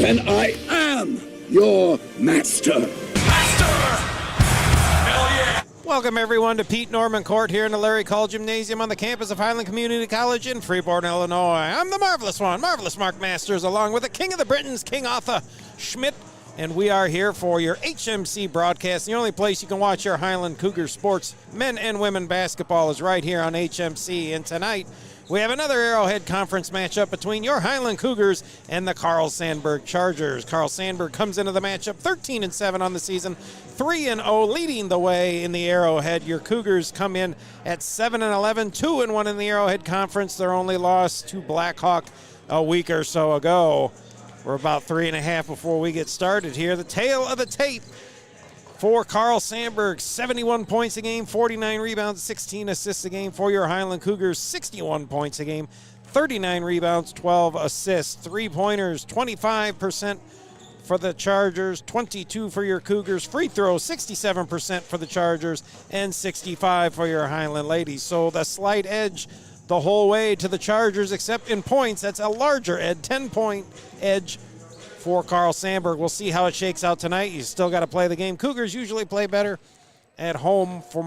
Then I am your master. Welcome, everyone, to Pete Norman Court here in the Larry Call Gymnasium on the campus of Highland Community College in Freeport, Illinois. I'm the Marvelous One, Marvelous Mark Masters, along with the King of the Britons, King Arthur Schmidt, and we are here for your HMC broadcast. The only place you can watch your Highland Cougar sports, men and women basketball, is right here on HMC. And tonight, we have another Arrowhead Conference matchup between your Highland Cougars and the Carl Sandburg Chargers. Carl Sandburg comes into the matchup 13-7 on the season, 3-0, leading the way in the Arrowhead. Your Cougars come in at 7-11, 2-1 in the Arrowhead Conference. Their only loss to Blackhawk a week or so ago. We're about 3.5 before we get started here. The tail of the tape for Carl Sandburg, 71 points a game, 49 rebounds, 16 assists a game. For your Highland Cougars, 61 points a game, 39 rebounds, 12 assists. Three-pointers, 25% for the Chargers, 22 for your Cougars. Free throws, 67% for the Chargers, and 65 for your Highland ladies. So the slight edge the whole way to the Chargers, except in points. That's a larger 10-point edge for Carl Sandburg. We'll see how it shakes out tonight. You still got to play the game. Cougars usually play better at home for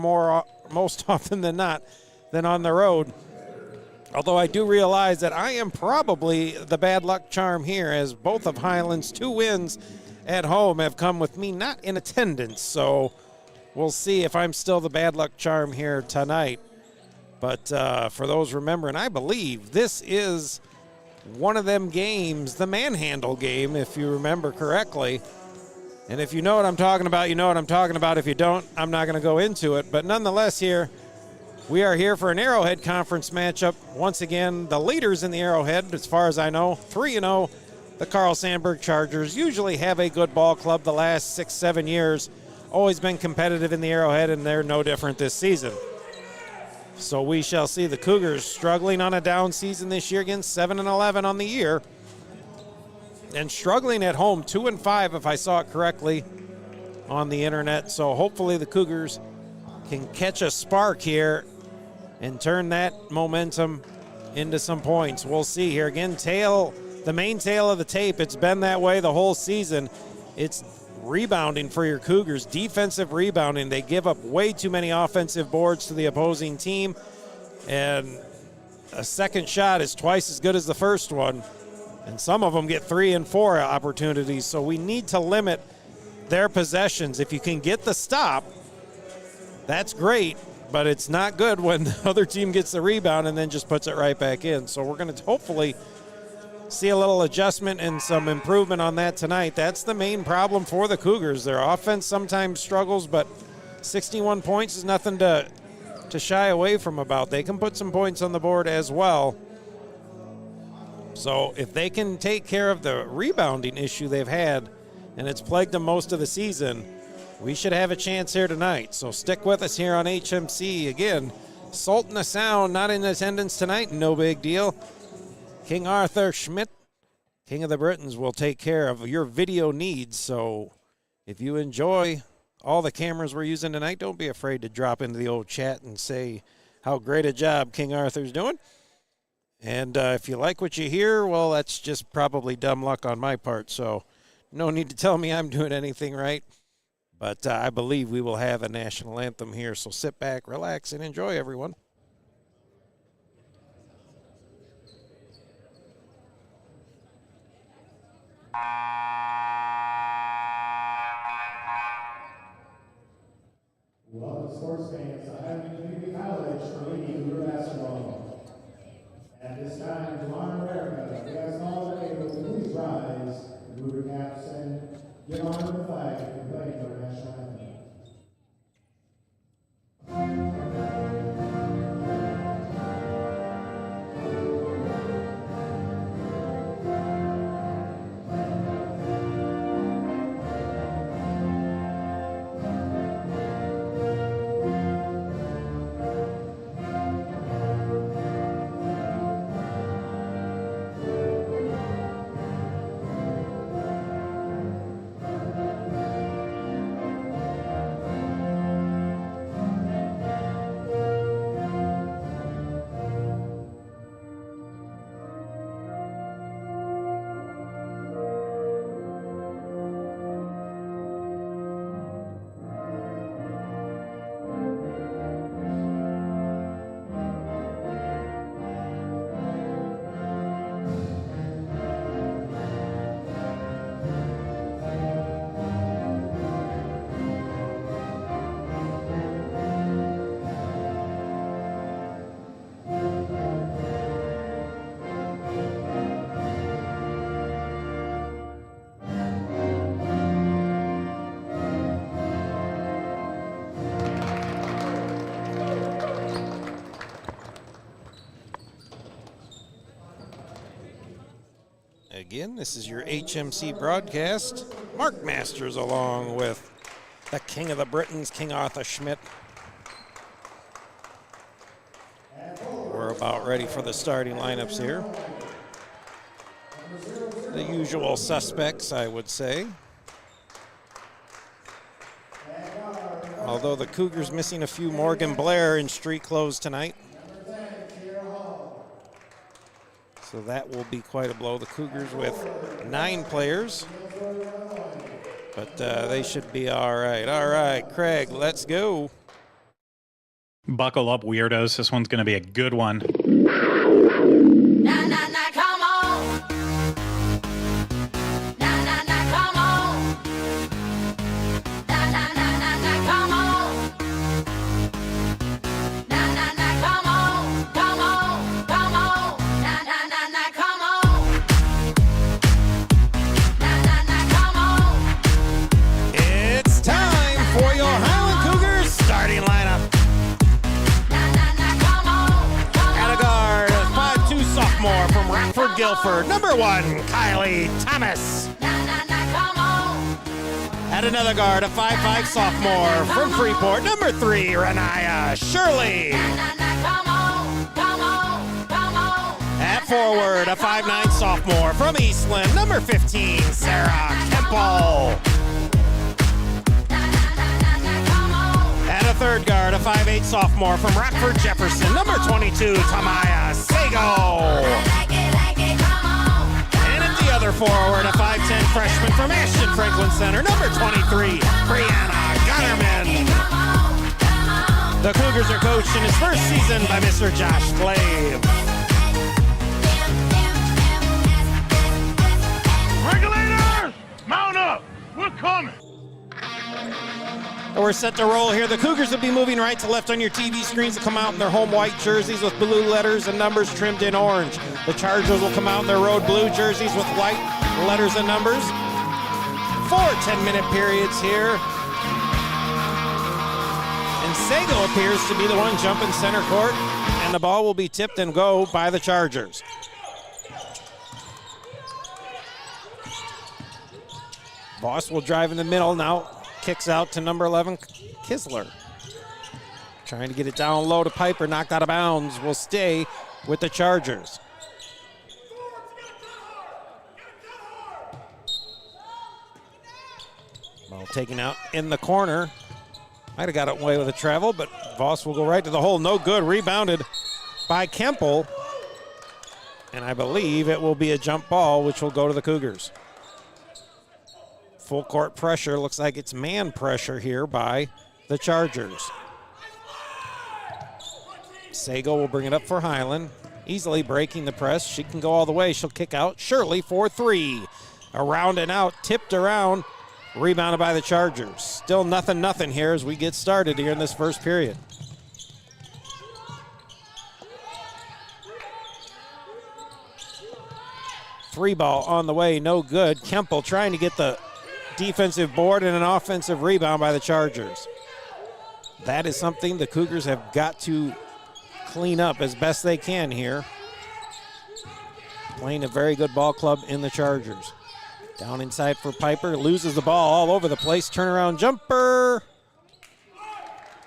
most often than not than on the road. Although I do realize that I am probably the bad luck charm here, as both of Highland's 2 wins at home have come with me not in attendance. So we'll see if I'm still the bad luck charm here tonight. But for those remembering, I believe this is one of them games, the manhandle game, if you remember correctly. And if you know what I'm talking about, you know what I'm talking about. If you don't, I'm not going to go into it. But nonetheless, here, we are here for an Arrowhead Conference matchup. Once again, the leaders in the Arrowhead, as far as I know, 3-0. The Carl Sandburg Chargers usually have a good ball club the last 6-7 years. Always been competitive in the Arrowhead, and they're no different this season. So we shall see. The Cougars struggling on a down season this year, again 7-11 on the year, and struggling at home 2-5 if I saw it correctly on the internet. So hopefully the Cougars can catch a spark here and turn that momentum into some points. We'll see here. Again, the main tail of the tape, it's been that way the whole season. It's rebounding for your Cougars, defensive rebounding. They give up way too many offensive boards to the opposing team, and a second shot is twice as good as the first one, and some of them get 3 and 4 opportunities. So we need to limit their possessions. If you can get the stop, that's great, but it's not good when the other team gets the rebound and then just puts it right back in. So we're going to hopefully see a little adjustment and some improvement on that tonight. That's the main problem for the Cougars. Their offense sometimes struggles, but 61 points is nothing to shy away from about. They can put some points on the board as well. So if they can take care of the rebounding issue they've had, and it's plagued them most of the season, we should have a chance here tonight. So stick with us here on HMC. Again, Sultan of Sound not in attendance tonight, no big deal. King Arthur Schmidt, King of the Britons, will take care of your video needs. So if you enjoy all the cameras we're using tonight, don't be afraid to drop into the old chat and say how great a job King Arthur's doing. And if you like what you hear, well, that's just probably dumb luck on my part, so no need to tell me I'm doing anything right. But I believe we will have a national anthem here, so sit back, relax, and enjoy, everyone. Welcome, sports fans, to Highland Community College for Lady Cougar basketball. At this time, to honor America, we ask all the neighbors to please rise, the Cougar caps, and give honor to the flag and play for our national anthem. Again, this is your HMC broadcast. Mark Masters along with the King of the Britons, King Arthur Schmidt. We're about ready for the starting lineups here. The usual suspects, I would say. Although the Cougars missing a few Morgan Blair in street clothes tonight. So that will be quite a blow. The Cougars with 9 players, but they should be all right. All right, Craig, let's go. Buckle up, weirdos. This one's going to be a good one. Nah, nah, nah, come on. Nah, nah, nah, come on. Nah, nah, nah, nah, nah, come on. Nah, nah, nah, come on. Come on, come on. Nah, nah, nah, nah, come on. Nah, nah, nah, come on. It's time for your Highland Cougars starting lineup. At a guard, a 5'2" sophomore from Rockford, Guilford. Number 1, Kylie Thomas. At another guard, a 5'5" sophomore from Freeport. Number 3, Renaya Shirley. At forward, a 5'9" sophomore from Eastland. Number 15, Sarah Kemple. At a third guard, a 5'8" sophomore from Rockford Jefferson. Number 22, Tamaya Sago. And at the other forward, a 5'10" freshman from Ashton Franklin Center. Number 23, Brianna Gunnerman. The Cougars are coached in his first season by Mr. Josh Glave. Regulators, mount up. We're coming. We're set to roll here. The Cougars will be moving right to left on your TV screens to come out in their home white jerseys with blue letters and numbers trimmed in orange. The Chargers will come out in their road blue jerseys with white letters and numbers. 4 10-minute periods here. And Sago appears to be the one jumping center court, and the ball will be tipped and go by the Chargers. Voss will drive in the middle now. Kicks out to number 11, Kisler. Trying to get it down low to Piper, knocked out of bounds. Will stay with the Chargers. About taken out in the corner. Might have got away with a travel, but Voss will go right to the hole. No good. Rebounded by Kemple. And I believe it will be a jump ball, which will go to the Cougars. Full court pressure. Looks like it's man pressure here by the Chargers. Sago will bring it up for Highland. Easily breaking the press. She can go all the way. She'll kick out. Shirley for three. Around and out. Tipped around. Rebounded by the Chargers. Still nothing here as we get started here in this first period. Three ball on the way, no good. Kemple trying to get the defensive board and an offensive rebound by the Chargers. That is something the Cougars have got to clean up as best they can here. Playing a very good ball club in the Chargers. Down inside for Piper, loses the ball all over the place. Turnaround jumper.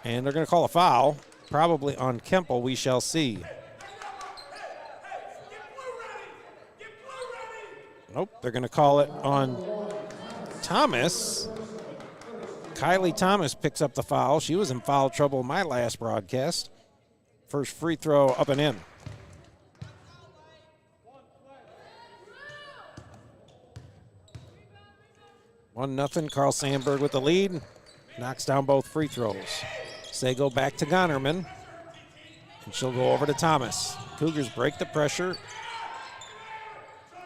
And they're going to call a foul, probably on Kemple, we shall see. Nope, they're going to call it on Thomas. Kylie Thomas picks up the foul. She was in foul trouble in my last broadcast. First free throw up and in. One nothing. Carl Sandburg with the lead. Knocks down both free throws. Sago back to Gonnerman. And she'll go over to Thomas. Cougars break the pressure.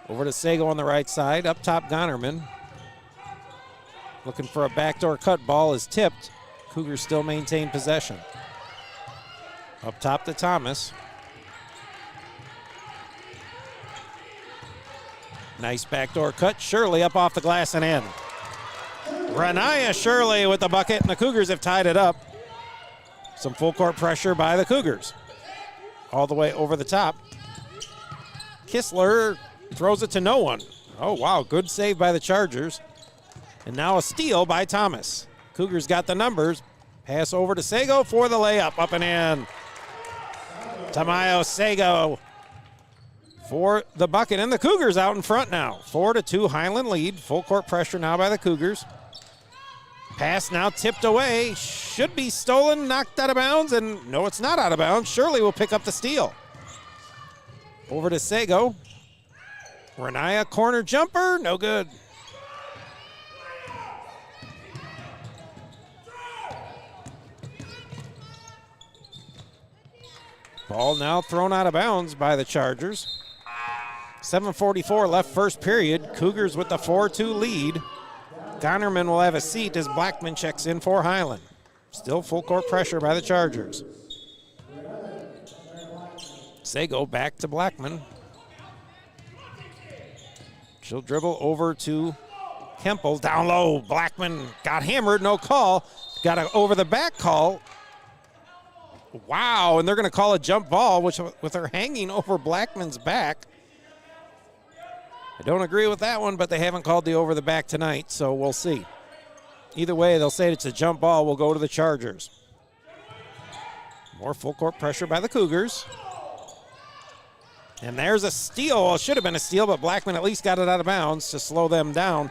Over to Sago on the right side. Up top, Gonnerman. Looking for a backdoor cut. Ball is tipped. Cougars still maintain possession. Up top to Thomas. Nice backdoor cut. Shirley up off the glass and in. Renaya Shirley with the bucket, and the Cougars have tied it up. Some full court pressure by the Cougars. All the way over the top. Kistler throws it to no one. Oh, wow, good save by the Chargers. And now a steal by Thomas. Cougars got the numbers. Pass over to Sago for the layup, up and in. Tamayo Sago for the bucket, and the Cougars out in front now. 4-2 Highland lead. Full court pressure now by the Cougars. Pass now tipped away. Should be stolen, knocked out of bounds, and no, it's not out of bounds. Shirley will pick up the steal. Over to Sago. Renaya corner jumper, no good. Ball now thrown out of bounds by the Chargers. 7:44 left first period. Cougars with the 4-2 lead. Gonnerman will have a seat as Blackman checks in for Highland. Still full court pressure by the Chargers. Sago back to Blackman. She'll dribble over to Kemple. Down low. Blackman got hammered. No call. Got an over the back call. Wow. And they're going to call a jump ball, which with her hanging over Blackman's back. I don't agree with that one, but they haven't called the over the back tonight, so we'll see. Either way, they'll say it's a jump ball. We'll go to the Chargers. More full court pressure by the Cougars. And there's a steal. Well, it should have been a steal, but Blackman at least got it out of bounds to slow them down.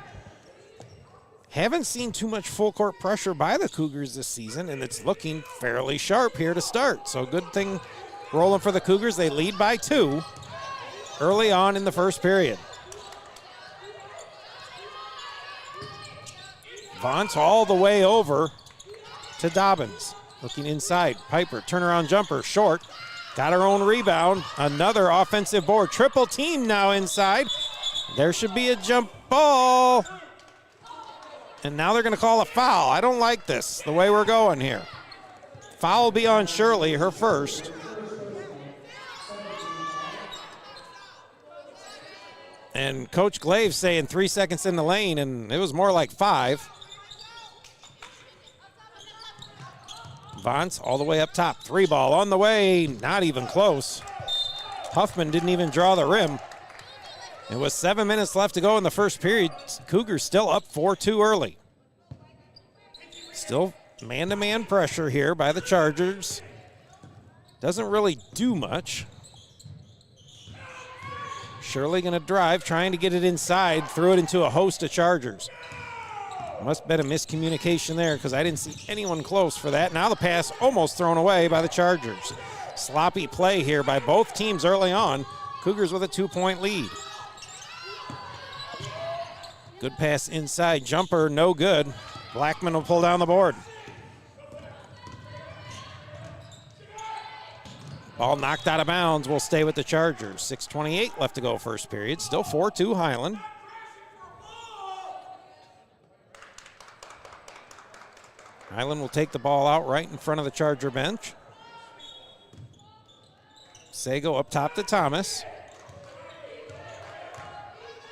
Haven't seen too much full court pressure by the Cougars this season, and it's looking fairly sharp here to start. So good thing rolling for the Cougars. They lead by 2 early on in the first period. Vance all the way over to Dobbins. Looking inside. Piper, turnaround jumper, short. Got her own rebound. Another offensive board. Triple team now inside. There should be a jump ball. And now they're going to call a foul. I don't like this, the way we're going here. Foul will be on Shirley, her first. And Coach Glaive saying 3 seconds in the lane, and it was more like 5. Vance all the way up top. 3 ball on the way, not even close. Huffman didn't even draw the rim. It was 7 minutes left to go in the first period. Cougars still up 4-2 early. Still man-to-man pressure here by the Chargers. Doesn't really do much. Shirley going to drive, trying to get it inside, threw it into a host of Chargers. Must have been a miscommunication there because I didn't see anyone close for that. Now the pass almost thrown away by the Chargers. Sloppy play here by both teams early on. Cougars with a 2-point lead. Good pass inside, jumper, no good. Blackman will pull down the board. Ball knocked out of bounds, will stay with the Chargers. 6:28 left to go first period. Still 4-2 Highland. Highland will take the ball out right in front of the Charger bench. Sago up top to Thomas.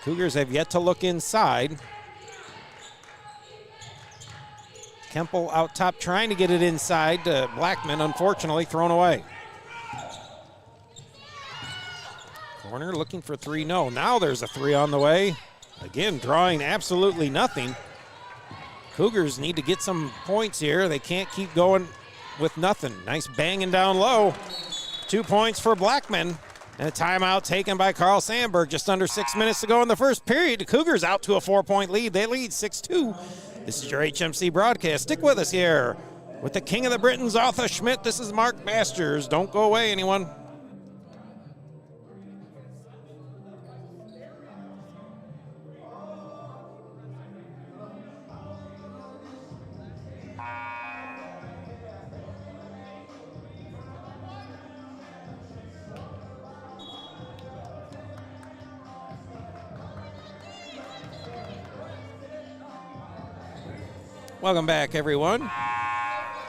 Cougars have yet to look inside. Kemple out top trying to get it inside to Blackman, unfortunately thrown away. Corner looking for three, no. Now there's a three on the way. Again, drawing absolutely nothing. Cougars need to get some points here. They can't keep going with nothing. Nice banging down low. 2 points for Blackman. And a timeout taken by Carl Sandburg. Just under 6 minutes to go in the first period. The Cougars out to a 4-point lead. They lead 6-2. This is your HMC broadcast. Stick with us here with the King of the Britons, Arthur Schmidt. This is Mark Masters. Don't go away, anyone. Welcome back, everyone.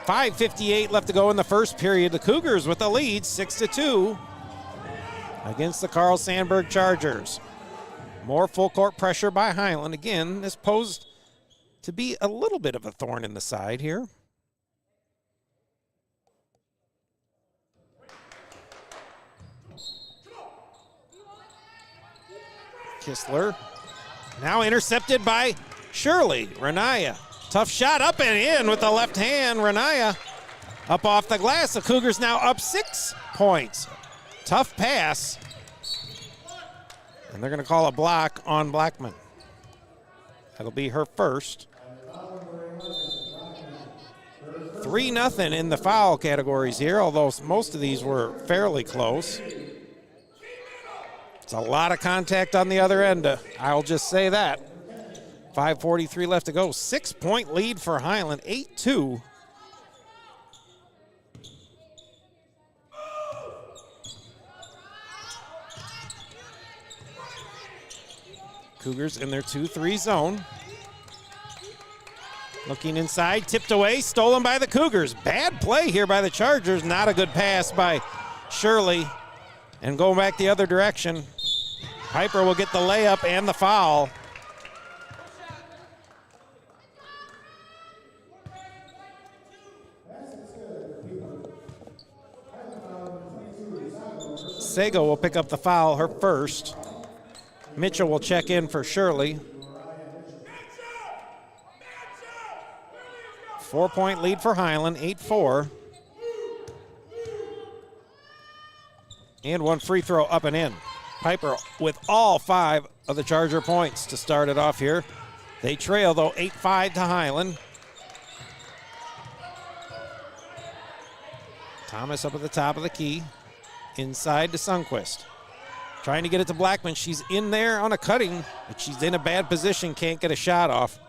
5:58 left to go in the first period. The Cougars with the lead, 6-2 against the Carl Sandburg Chargers. More full court pressure by Highland. Again, this posed to be a little bit of a thorn in the side here. Kistler now intercepted by Shirley. Renaya. Tough shot up and in with the left hand. Renaya up off the glass. The Cougars now up 6 points. Tough pass. And they're going to call a block on Blackman. That'll be her first. 3-0 in the foul categories here, although most of these were fairly close. It's a lot of contact on the other end. I'll just say that. 5:43 left to go. 6-point lead for Highland, 8-2. Cougars in their 2-3 zone. Looking inside, tipped away, stolen by the Cougars. Bad play here by the Chargers. Not a good pass by Shirley. And going back the other direction, Piper will get the layup and the foul. Sago will pick up the foul, her first. Mitchell will check in for Shirley. 4-point lead for Highland, 8-4. And one free throw up and in. Piper with all 5 of the Charger points to start it off here. They trail, though, 8-5 to Highland. Thomas up at the top of the key. Inside to Sundquist. Trying to get it to Blackman. She's in there on a cutting, but she's in a bad position. Can't get a shot off.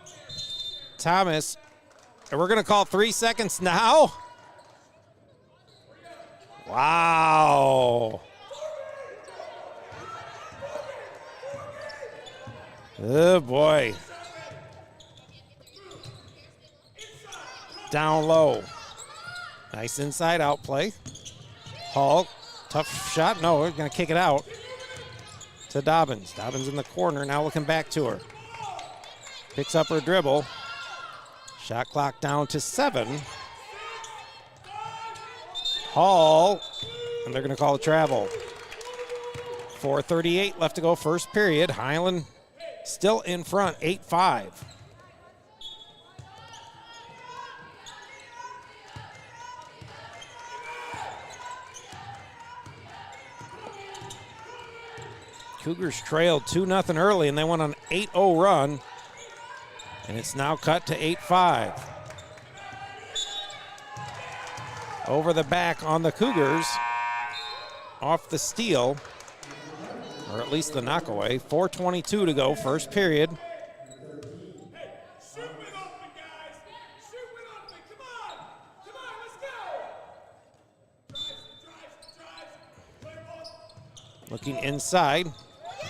Thomas, and we're going to call 3 seconds now. Wow. Oh, boy. Down low. Nice inside out play. Hall. Tough shot. No, we're going to kick it out to Dobbins. Dobbins in the corner, now looking back to her. Picks up her dribble. Shot clock down to 7. Hall, and they're going to call a travel. 4:38 left to go first period. Highland still in front, 8-5. Cougars trailed 2-0 early, and they went on an 8-0 run. And it's now cut to 8-5. Over the back on the Cougars. Off the steal, or at least the knockaway. 4:22 to go, first period. Looking inside,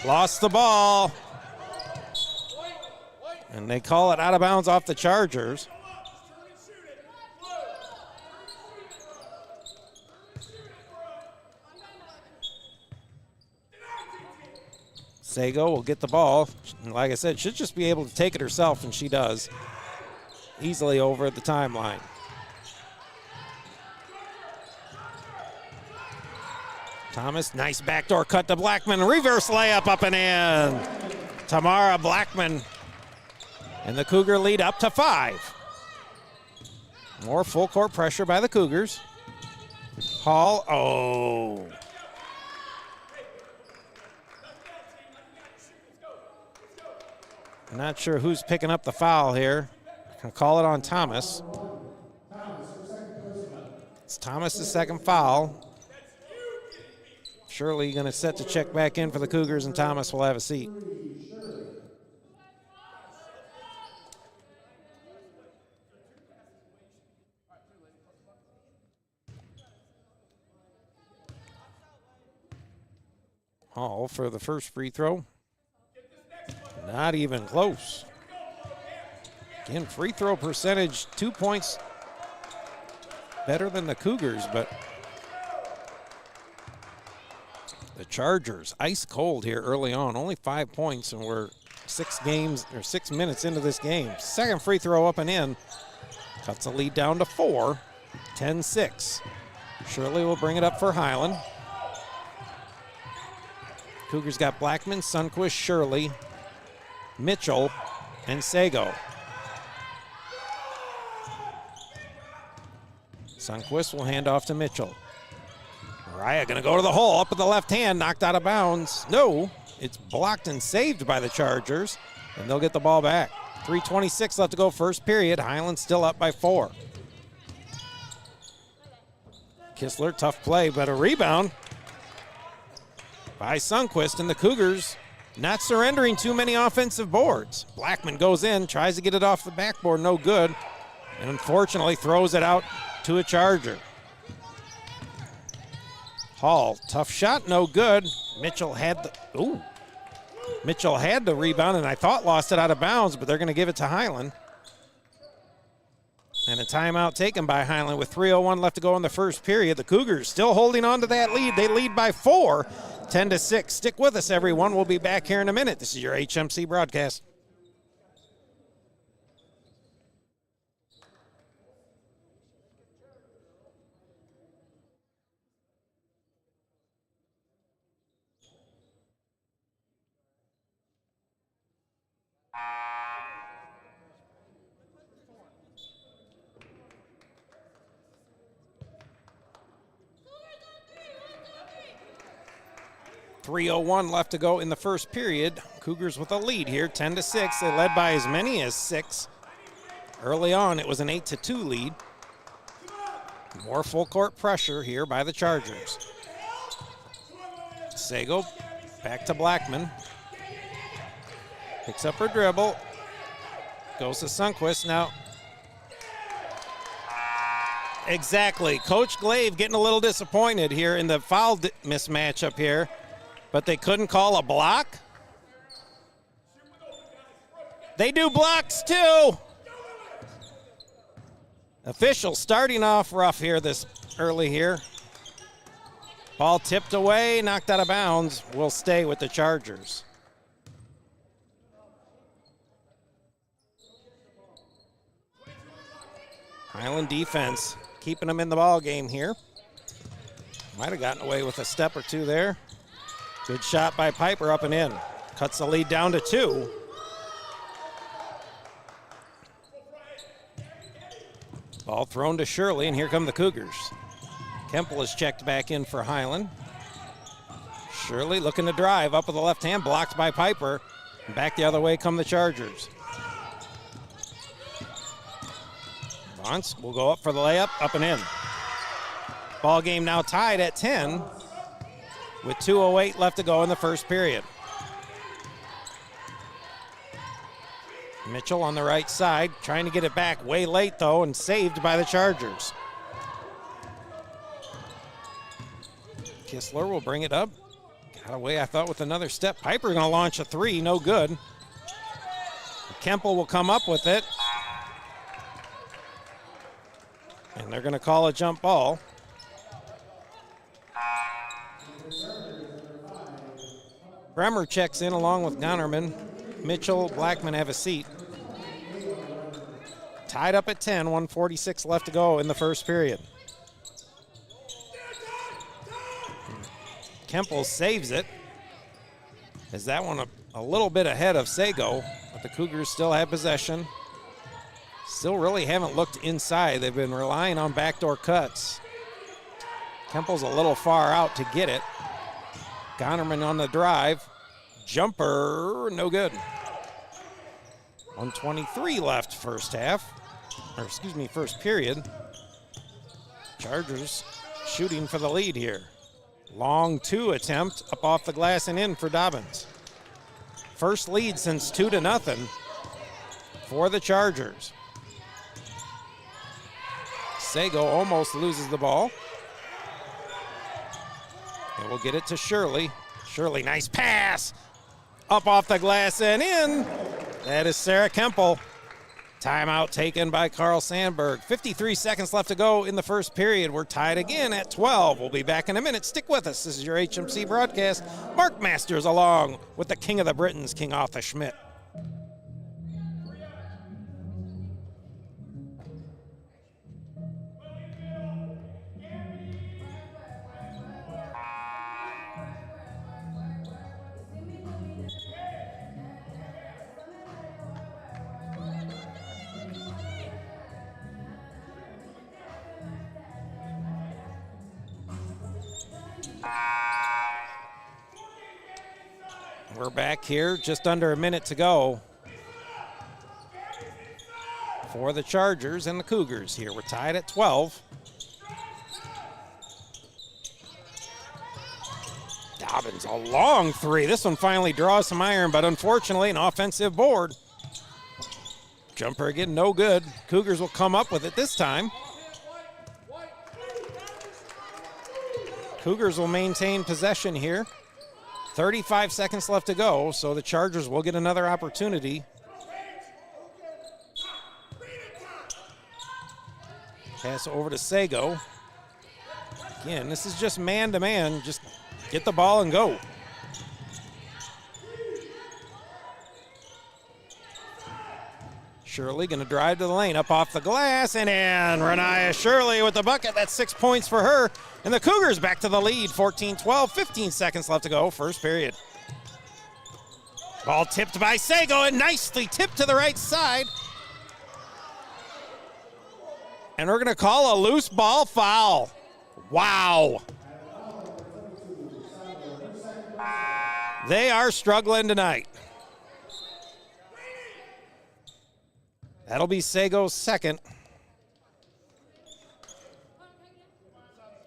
lost the ball. And they call it out of bounds off the Chargers. Sago will get the ball. Like I said, should just be able to take it herself, and she does. Easily over the timeline. Thomas, nice backdoor cut to Blackman. Reverse layup up and in. Tamara Blackman. And the Cougar lead up to 5. More full court pressure by the Cougars. Hall, oh. Not sure who's picking up the foul here. Gonna call it on Thomas. It's Thomas' second foul. Shirley gonna set to check back in for the Cougars, and Thomas will have a seat. Hall for the first free throw. Not even close. Again, free throw percentage, 2 points better than the Cougars, but the Chargers ice cold here early on. Only 5 points, and we're 6 minutes into this game. Second free throw up and in. Cuts the lead down to 4, 10-6. Shirley will bring it up for Highland. Cougars got Blackman, Sundquist, Shirley, Mitchell, and Sago. Sundquist will hand off to Mitchell. Mariah gonna go to the hole, up with the left hand, knocked out of bounds. No, it's blocked and saved by the Chargers, and they'll get the ball back. 3:26 left to go, first period. Highland still up by 4. Kistler, tough play, but a rebound by Sundquist, and the Cougars not surrendering too many offensive boards. Blackman goes in, tries to get it off the backboard, no good, and unfortunately throws it out to a Charger. Hall, tough shot, no good. Mitchell had the rebound, and I thought lost it out of bounds, but they're going to give it to Highland. And a timeout taken by Highland with 3:01 left to go in the first period. The Cougars still holding on to that lead. They lead by 4, 10-6. Stick with us, everyone. We'll be back here in a minute. This is your HMC broadcast. .301 left to go in the first period. Cougars with a lead here, 10-6. They led by as many as 6. Early on, it was an 8-2 lead. More full court pressure here by the Chargers. Sago back to Blackman. Picks up her dribble. Goes to Sundquist now. Exactly. Coach Glaive getting a little disappointed here in the foul mismatch up here. But they couldn't call a block. They do blocks too. Officials starting off rough here this early here. Ball tipped away, knocked out of bounds. Will stay with the Chargers. Highland defense keeping them in the ball game here. Might have gotten away with a step or two there. Good shot by Piper up and in. Cuts the lead down to 2. Ball thrown to Shirley, and here come the Cougars. Kemple is checked back in for Highland. Shirley looking to drive up with the left hand, blocked by Piper. And back the other way come the Chargers. Vance will go up for the layup, up and in. Ball game now tied at 10 with 2:08 left to go in the first period. Mitchell on the right side, trying to get it back way late though, and saved by the Chargers. Kistler will bring it up. Got away, I thought, with another step. Piper gonna launch a three, no good. Kemple will come up with it. And they're gonna call a jump ball. Bremer checks in along with Gonnerman. Mitchell, Blackman have a seat. Tied up at 10, 1:46 left to go in the first period. Kemple saves it. Is that one a little bit ahead of Sago, but the Cougars still have possession. Still really haven't looked inside. They've been relying on backdoor cuts. Kemple's a little far out to get it. Gonnerman on the drive. Jumper, no good. 1:23 left first period. Chargers shooting for the lead here. Long two attempt up off the glass and in for Dobbins. First lead since 2-0 for the Chargers. Sago almost loses the ball. And we'll get it to Shirley. Shirley, nice pass. Up off the glass and in. That is Sarah Kemple. Timeout taken by Carl Sandburg. 53 seconds left to go in the first period. We're tied again at 12. We'll be back in a minute. Stick with us. This is your HMC broadcast. Mark Masters along with the King of the Britons, King Arthur Schmidt. We're back here, just under a minute to go for the Chargers and the Cougars here. We're tied at 12. Dobbins, a long three. This one finally draws some iron, but unfortunately an offensive board. Jumper again, no good. Cougars will come up with it this time. Cougars will maintain possession here. 35 seconds left to go, so the Chargers will get another opportunity. Pass over to Sago. Again, this is just man-to-man. Just get the ball and go. Shirley going to drive to the lane, up off the glass and in. Renaya Shirley with the bucket. That's 6 points for her. And the Cougars back to the lead, 14-12, 15 seconds left to go, first period. Ball tipped by Sago and nicely tipped to the right side. And we're going to call a loose ball foul. Wow. They are struggling tonight. That'll be Sago's second.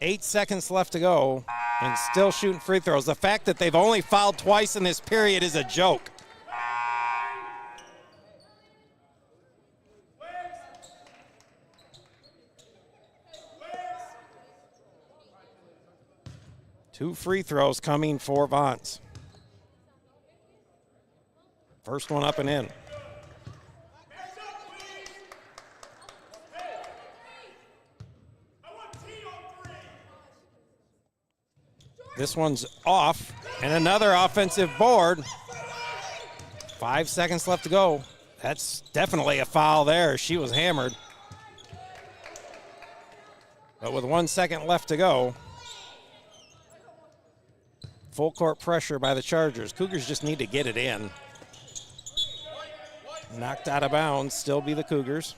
8 seconds left to go and still shooting free throws. The fact that they've only fouled twice in this period is a joke. Two free throws coming for Vance. First one up and in. This one's off, and another offensive board. 5 seconds left to go. That's definitely a foul there. She was hammered. But with 1 second left to go, full court pressure by the Chargers. Cougars just need to get it in. Knocked out of bounds, still be the Cougars.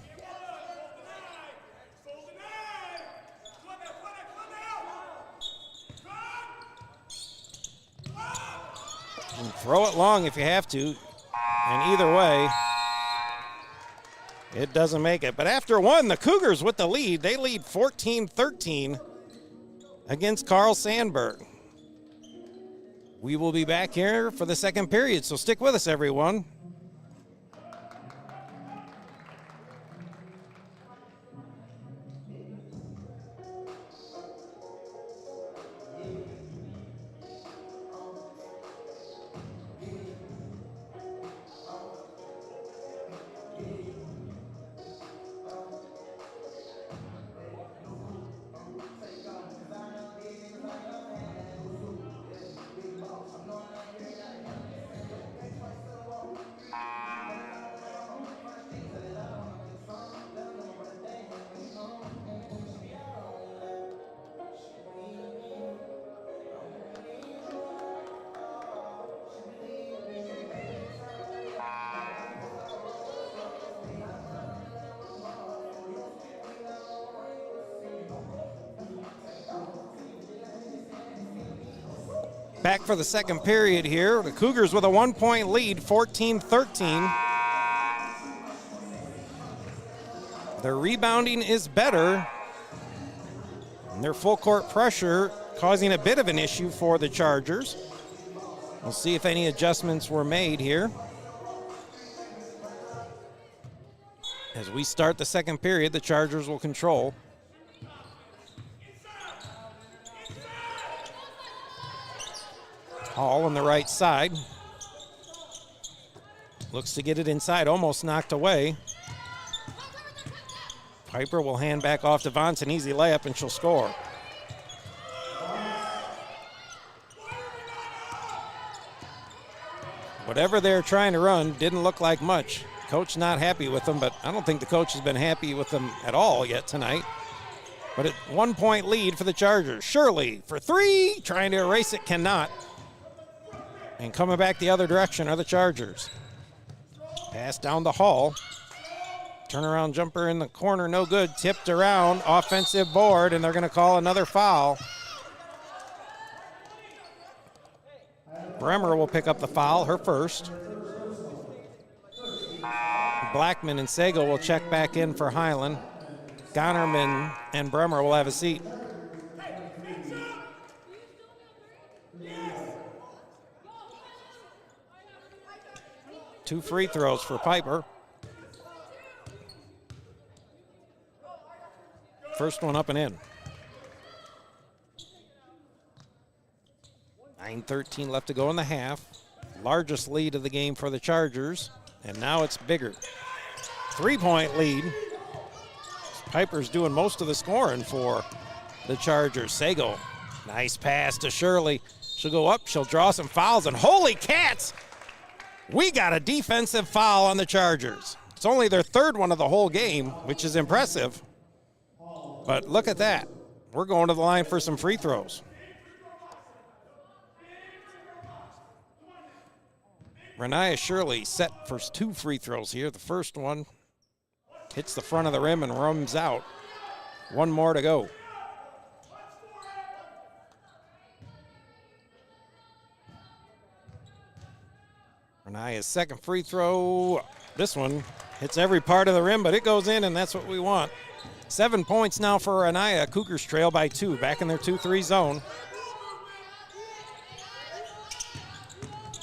And throw it long if you have to. And either way, It doesn't make it. But after one, the Cougars with the lead. They lead 14-13 against Carl Sandburg. We will be back here for the second period, so stick with us, everyone. Back for the second period here. The Cougars with a 1-point lead, 14-13. Their rebounding is better. And their full court pressure causing a bit of an issue for the Chargers. We'll see if any adjustments were made here. As we start the second period, the Chargers will control. Hall on the right side. Looks to get it inside, almost knocked away. Piper will hand back off to Vance, an easy layup, and she'll score. Whatever they're trying to run didn't look like much. Coach not happy with them, but I don't think the coach has been happy with them at all yet tonight. But a 1-point lead for the Chargers. Shirley for three, trying to erase it, cannot. And coming back the other direction are the Chargers. Pass down the Hall. Turnaround jumper in the corner, no good. Tipped around, offensive board, and they're going to call another foul. Bremer will pick up the foul, her first. Blackman and Sago will check back in for Highland. Gonnerman and Bremer will have a seat. Two free throws for Piper. First one up and in. 9:13 left to go in the half. Largest lead of the game for the Chargers, and now it's bigger. 3-point lead. Piper's doing most of the scoring for the Chargers. Sago, nice pass to Shirley. She'll go up, she'll draw some fouls, and holy cats! We got a defensive foul on the Chargers. It's only their third one of the whole game, which is impressive. But look at that. We're going to the line for some free throws. Renaya Shirley set for 2 free throws here. The first one hits the front of the rim and runs out. One more to go. Renaya's second free throw. This one hits every part of the rim, but it goes in, and that's what we want. 7 points now for Renaya. Cougars trail by 2, back in their 2-3 zone.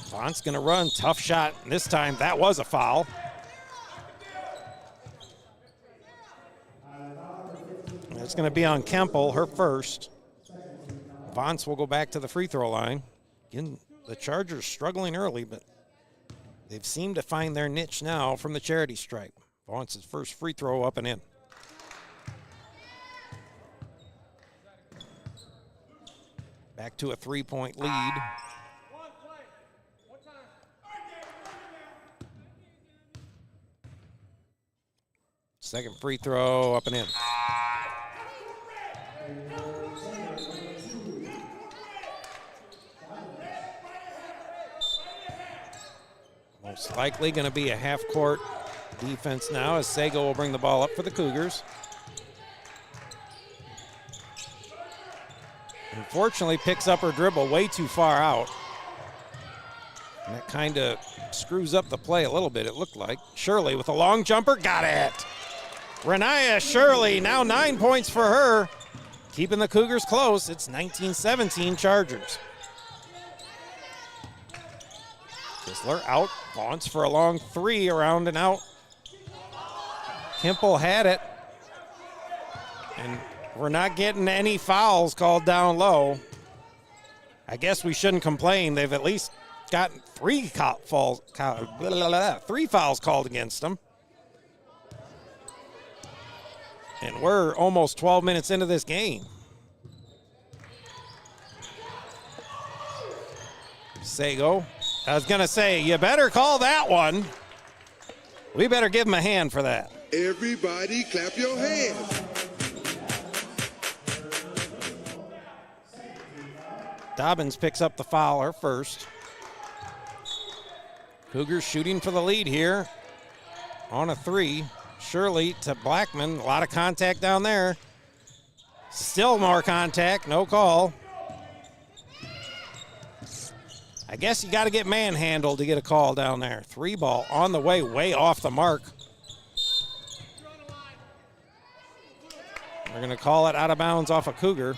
Vaughn's gonna run, tough shot. This time that was a foul. It's gonna be on Kemple, her first. Vance will go back to the free throw line. Again, the Chargers struggling early, but they've seemed to find their niche now from the charity stripe. Vance's first free throw up and in. Back to a 3-point lead. Second free throw up and in. Most likely going to be a half-court defense now as Sago will bring the ball up for the Cougars. Unfortunately, picks up her dribble way too far out. And that kind of screws up the play a little bit, it looked like. Shirley with a long jumper, got it. Renaya Shirley, now 9 points for her. Keeping the Cougars close, it's 19-17 Chargers. Kistler out, Vaughn's for a long three, around and out. Kimple had it. And we're not getting any fouls called down low. I guess we shouldn't complain. They've at least gotten three fouls called against them. And we're almost 12 minutes into this game. Sago. I was going to say, you better call that one. We better give him a hand for that. Everybody clap your hands. Dobbins picks up the foul, her first. Cougars shooting for the lead here on a three. Shirley to Blackman, a lot of contact down there. Still more contact, no call. I guess you got to get manhandled to get a call down there. Three ball on the way off the mark. We're going to call it out of bounds off a Cougar.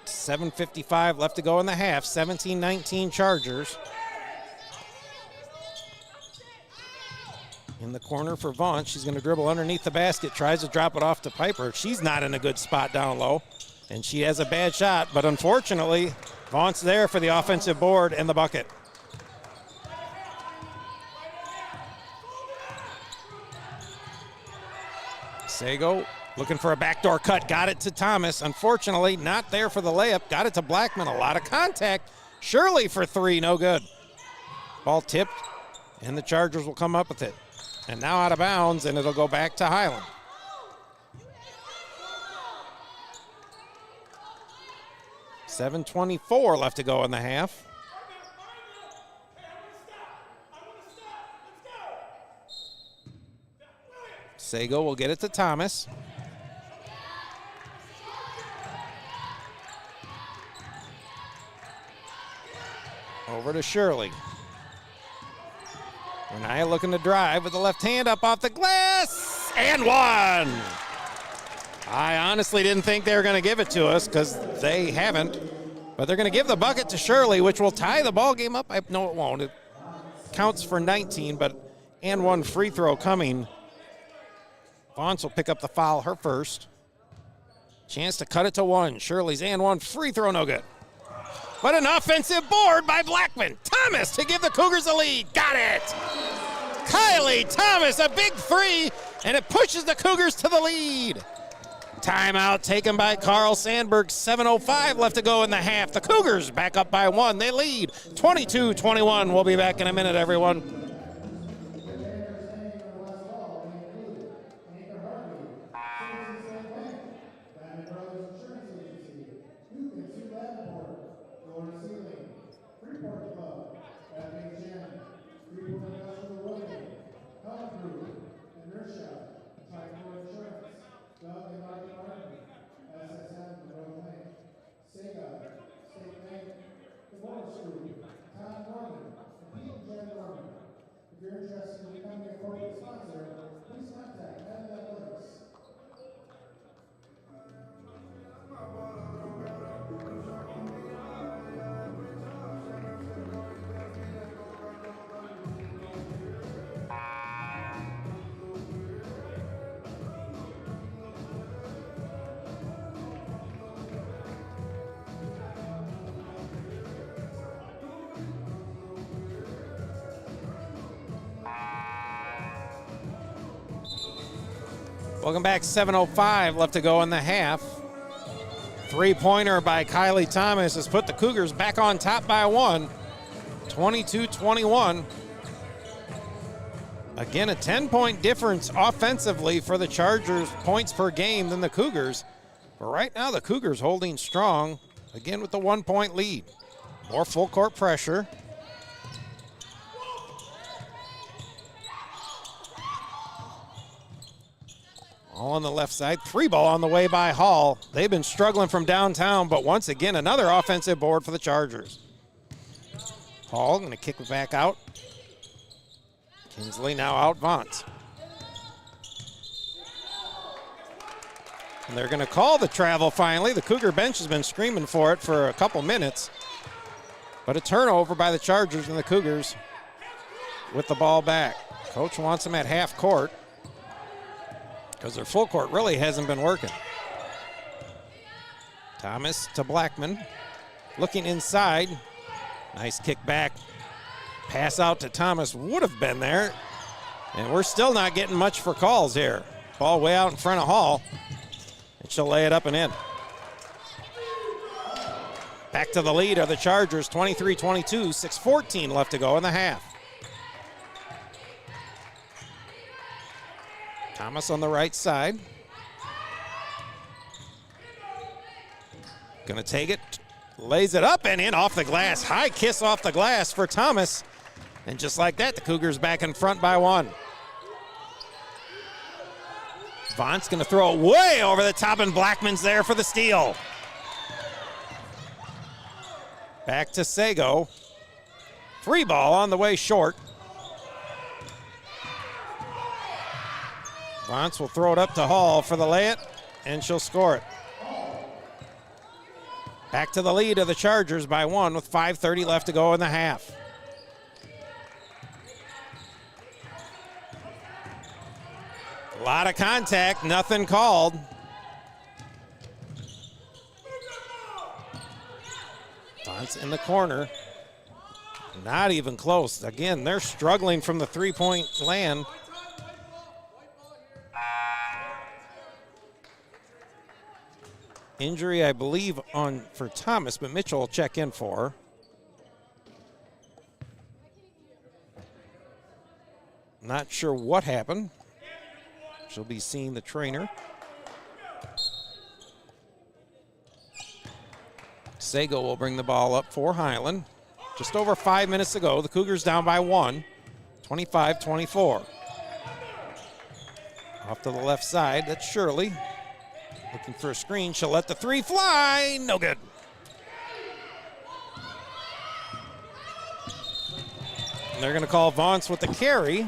7:55 left to go in the half. 17-19 Chargers. In the corner for Vaughn. She's going to dribble underneath the basket. Tries to drop it off to Piper. She's not in a good spot down low. And she has a bad shot. But unfortunately, Vaughn's there for the offensive board and the bucket. Sago looking for a backdoor cut. Got it to Thomas. Unfortunately, not there for the layup. Got it to Blackman. A lot of contact. Shirley for three. No good. Ball tipped. And the Chargers will come up with it. And now out of bounds, and it'll go back to Highland. $7:24 left to go in the half. Sago will get it to Thomas. Over to Shirley. Renaya looking to drive with the left hand up off the glass, and one. I honestly didn't think they were going to give it to us because they haven't, but they're going to give the bucket to Shirley, which will tie the ball game up. No, it won't. It counts for 19, and one free throw coming. Vaughns will pick up the foul, her first. Chance to cut it to one. Shirley's and one free throw, no good. But an offensive board by Blackman. Thomas to give the Cougars a lead. Got it. Kylie Thomas, a big three, and it pushes the Cougars to the lead. Timeout taken by Carl Sandburg. 7:05 left to go in the half. The Cougars back up by one. They lead 22-21. We'll be back in a minute, everyone. If you're interested in becoming a corporate sponsor, please contact Athletics. Welcome back. 7:05 left to go in the half. Three-pointer by Kylie Thomas has put the Cougars back on top by one. 22-21. Again, a 10-point difference offensively for the Chargers, points per game, than the Cougars. But right now, the Cougars holding strong, again with the 1-point lead. More full court pressure. All on the left side. Three ball on the way by Hall. They've been struggling from downtown, but once again, another offensive board for the Chargers. Hall going to kick it back out. Kinsley now out Vance. And they're going to call the travel finally. The Cougar bench has been screaming for it for a couple minutes. But a turnover by the Chargers, and the Cougars with the ball back. Coach wants them at half court because their full court really hasn't been working. Thomas to Blackman. Looking inside. Nice kick back. Pass out to Thomas would have been there. And we're still not getting much for calls here. Ball way out in front of Hall. And she'll lay it up and in. Back to the lead are the Chargers, 23-22, 6:14 left to go in the half. Thomas on the right side. Gonna take it, lays it up and in off the glass. High kiss off the glass for Thomas. And just like that, the Cougars back in front by one. Vance gonna throw it way over the top, and Blackman's there for the steal. Back to Sago. Free ball on the way short. Vance will throw it up to Hall for the lay-it, and she'll score it. Back to the lead of the Chargers by one with 5:30 left to go in the half. A lot of contact, nothing called. Vance in the corner. Not even close. Again, they're struggling from the three-point land. Injury, I believe, for Thomas, but Mitchell will check in for her. Not sure what happened. She'll be seeing the trainer. Sago will bring the ball up for Highland. Just over 5 minutes to go. The Cougars down by one, 25-24. Off to the left side, that's Shirley. Looking for a screen, she'll let the three fly, no good. And they're gonna call Vance with the carry.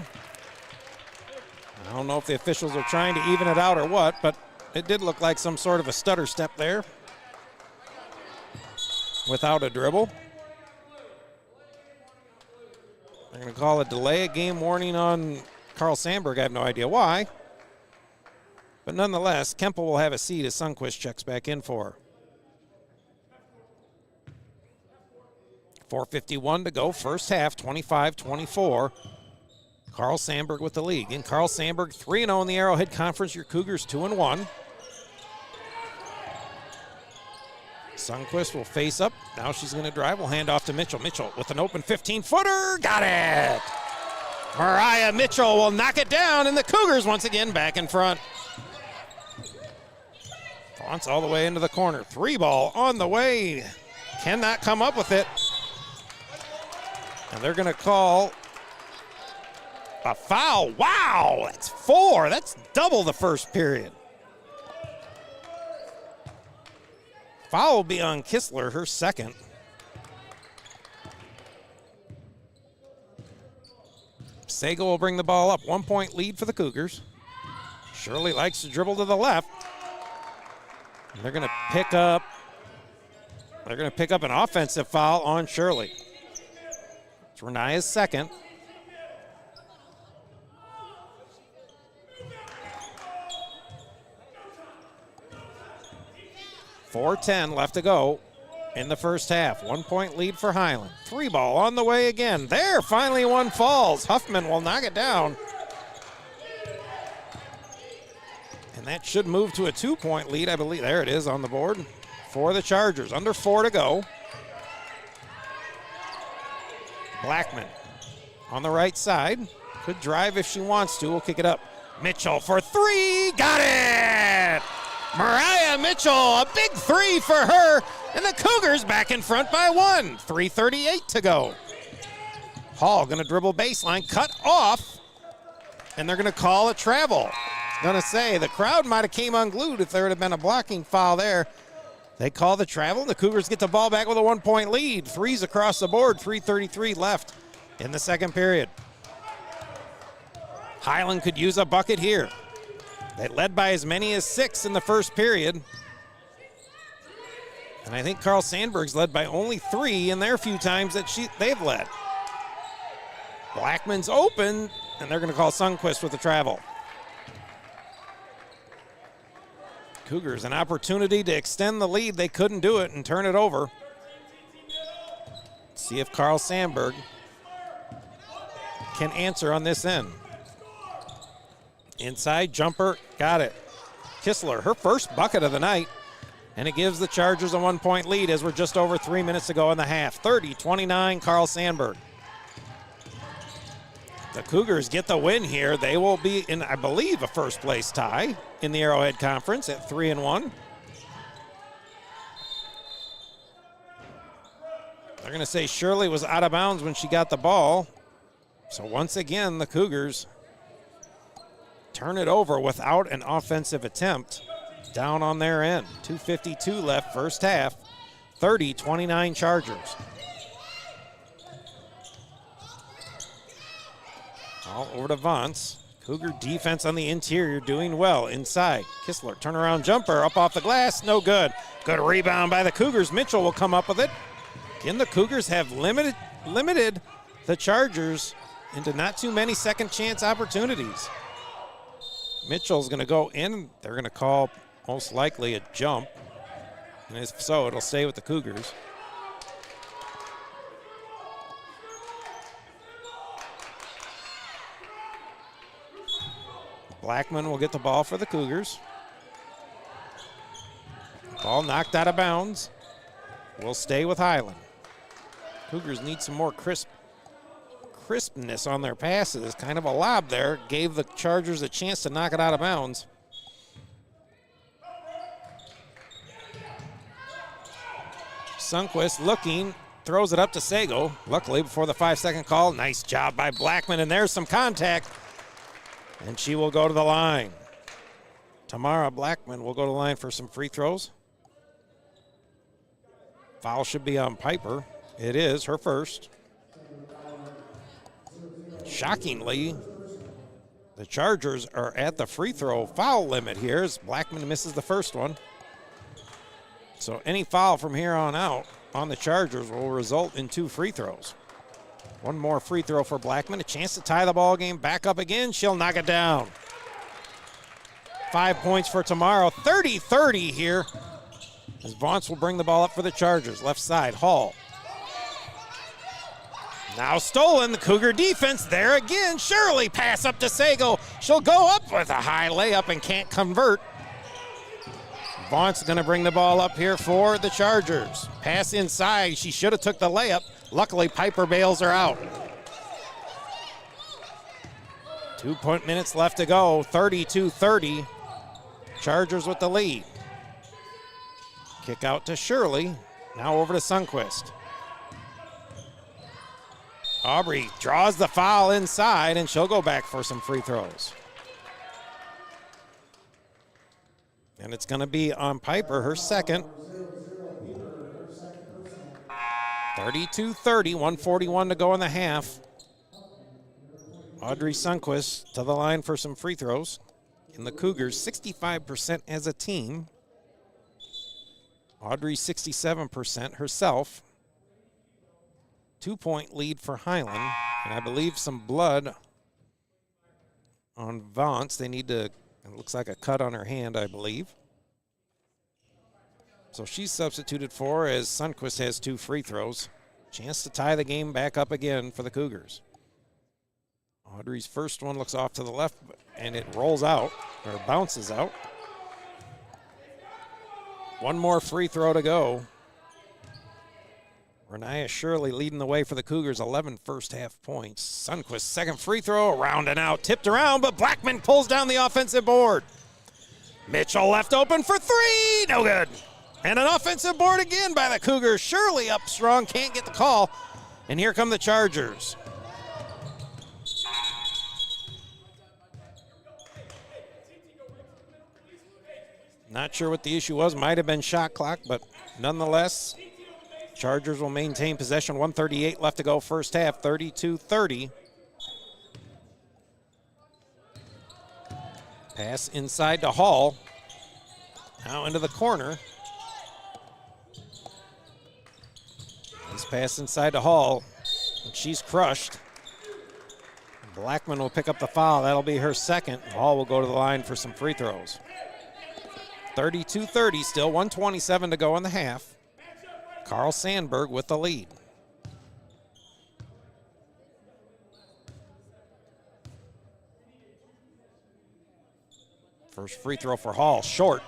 I don't know if the officials are trying to even it out or what, but it did look like some sort of a stutter step there without a dribble. They're gonna call a delay of game warning on Carl Sandburg. I have no idea why. But nonetheless, Kemple will have a seat as Sundquist checks back in for her. 4:51 to go, first half, 25-24. Carl Sandburg with the lead. And Carl Sandburg 3-0 in the Arrowhead Conference. Your Cougars 2-1. Sundquist will face up. Now she's going to drive. We'll hand off to Mitchell. Mitchell with an open 15-footer. Got it! Mariah Mitchell will knock it down, and the Cougars once again back in front. Vance all the way into the corner. Three ball on the way. Cannot come up with it. And they're going to call a foul. Wow, that's four. That's double the first period. Foul will be on Kistler, her second. Sago will bring the ball up. 1 point lead for the Cougars. Shirley likes to dribble to the left. And they're going to pick up. They're going to pick up an offensive foul on Shirley. It's Renaya's second. .4:10 left to go in the first half. 1 point lead for Highland. Three ball on the way again. There, finally one falls. Huffman will knock it down. And that should move to a 2 point lead, I believe. There it is on the board for the Chargers. Under 4 to go. Blackman on the right side. Could drive if she wants to. We'll kick it up. Mitchell for three. Got it! Mariah Mitchell, a big three for her. And the Cougars back in front by one. 3:38 to go. Hall gonna dribble baseline, cut off. And they're gonna call a travel. Gonna say the crowd might have came unglued if there would have been a blocking foul there. They call the travel, and the Cougars get the ball back with a 1-point lead. Threes across the board, 3:33 left in the second period. Highland could use a bucket here. They led by as many as 6 in the first period. And I think Carl Sandburg's led by only 3 in their few times that they've led. Blackman's open, and they're going to call Sundquist with the travel. Cougars an opportunity to extend the lead. They couldn't do it and turn it over. See if Carl Sandburg can answer on this end. Inside jumper, got it. Kistler, her first bucket of the night, and it gives the Chargers a 1-point lead as we're just over 3 minutes to go in the half. 30-29, Carl Sandburg. The Cougars get the win here. They will be in, I believe, a first-place tie in the Arrowhead Conference at 3-1. They're going to say Shirley was out of bounds when she got the ball. So once again, the Cougars turn it over without an offensive attempt down on their end. 2:52 left, first half. 30-29 Chargers. All over to Vance. Cougar defense on the interior doing well. Inside, Kistler, turnaround jumper, up off the glass, no good. Good rebound by the Cougars. Mitchell will come up with it. Again, the Cougars have limited the Chargers into not too many second chance opportunities. Mitchell's going to go in. They're going to call most likely a jump. And if so, it'll stay with the Cougars. Blackman will get the ball for the Cougars. Ball knocked out of bounds. Will stay with Highland. Cougars need some more crispness on their passes. Kind of a lob there. Gave the Chargers a chance to knock it out of bounds. Sundquist looking, throws it up to Sago. Luckily, before the 5-second call, nice job by Blackman, and there's some contact. And she will go to the line. Tamara Blackman will go to the line for some free throws. Foul should be on Piper. It is her first. Shockingly, the Chargers are at the free throw foul limit here as Blackman misses the first one. So any foul from here on out on the Chargers will result in 2 free throws. One more free throw for Blackman, a chance to tie the ball game back up again. She'll knock it down. 5 points for tomorrow. 30-30 here as Vance will bring the ball up for the Chargers. Left side, Hall. Now stolen, the Cougar defense there again. Shirley pass up to Sago. She'll go up with a high layup and can't convert. Vance going to bring the ball up here for the Chargers. Pass inside. She should have took the layup. Luckily, Piper bails her out. 2 minutes left to go. 32-30. Chargers with the lead. Kick out to Shirley. Now over to Sundquist. Aubrey draws the foul inside, and she'll go back for some free throws. And it's going to be on Piper, her second. 32-30, 1:41 to go in the half. Audrey Sundquist to the line for some free throws. And the Cougars, 65% as a team. Audrey, 67% herself. 2-point lead for Highland. And I believe some blood on Vance. They need to, it looks like a cut on her hand, I believe. So she's substituted for as Sundquist has 2 free throws. Chance to tie the game back up again for the Cougars. Audrey's first one looks off to the left, and it rolls out, or bounces out. One more free throw to go. Renaya Shirley leading the way for the Cougars, 11 first half points. Sundquist, second free throw, around and out, tipped around, but Blackman pulls down the offensive board. Mitchell left open for 3, no good. And an offensive board again by the Cougars. Shirley up strong, can't get the call. And here come the Chargers. Not sure what the issue was. Might have been shot clock, but nonetheless, Chargers will maintain possession. 1:38 left to go first half, 32-30. Pass inside to Hall. Now into the corner. Nice pass inside to Hall. And she's crushed. Blackman will pick up the foul. That'll be her second. Hall will go to the line for some free throws. 32-30 still, 1:27 to go in the half. Carl Sandburg with the lead. First free throw for Hall, short.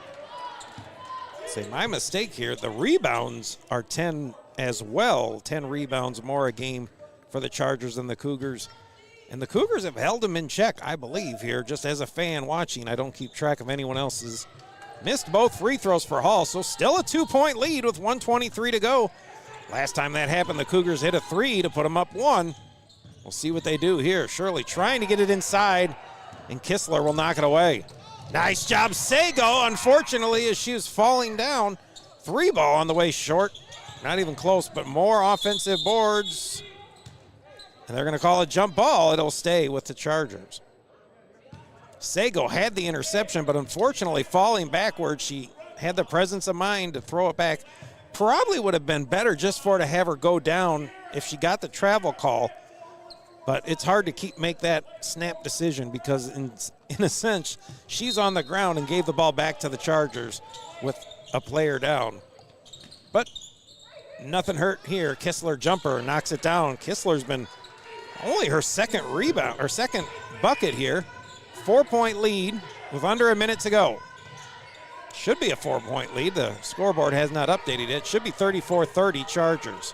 Say my mistake here, the rebounds are 10 as well. 10 rebounds more a game for the Chargers than the Cougars. And the Cougars have held them in check, I believe, here. Just as a fan watching, I don't keep track of anyone else's. Missed both free throws for Hall, so still a 2-point lead with 1:23 to go. Last time that happened, the Cougars hit a three to put them up one. We'll see what they do here. Shirley trying to get it inside, and Kistler will knock it away. Nice job, Sago, unfortunately, as she was falling down. Three ball on the way short. Not even close, but more offensive boards. And they're going to call a jump ball. It'll stay with the Chargers. Sago had the interception, but unfortunately falling backwards, she had the presence of mind to throw it back. Probably would have been better just for her to have her go down if she got the travel call. But it's hard to make that snap decision because in a sense, she's on the ground and gave the ball back to the Chargers with a player down. But nothing hurt here. Kistler jumper knocks it down. Kistler's been only her second rebound, or second bucket here. 4-point lead with under a minute to go. Should be a 4-point lead. The scoreboard has not updated it. Should be 34-30 Chargers.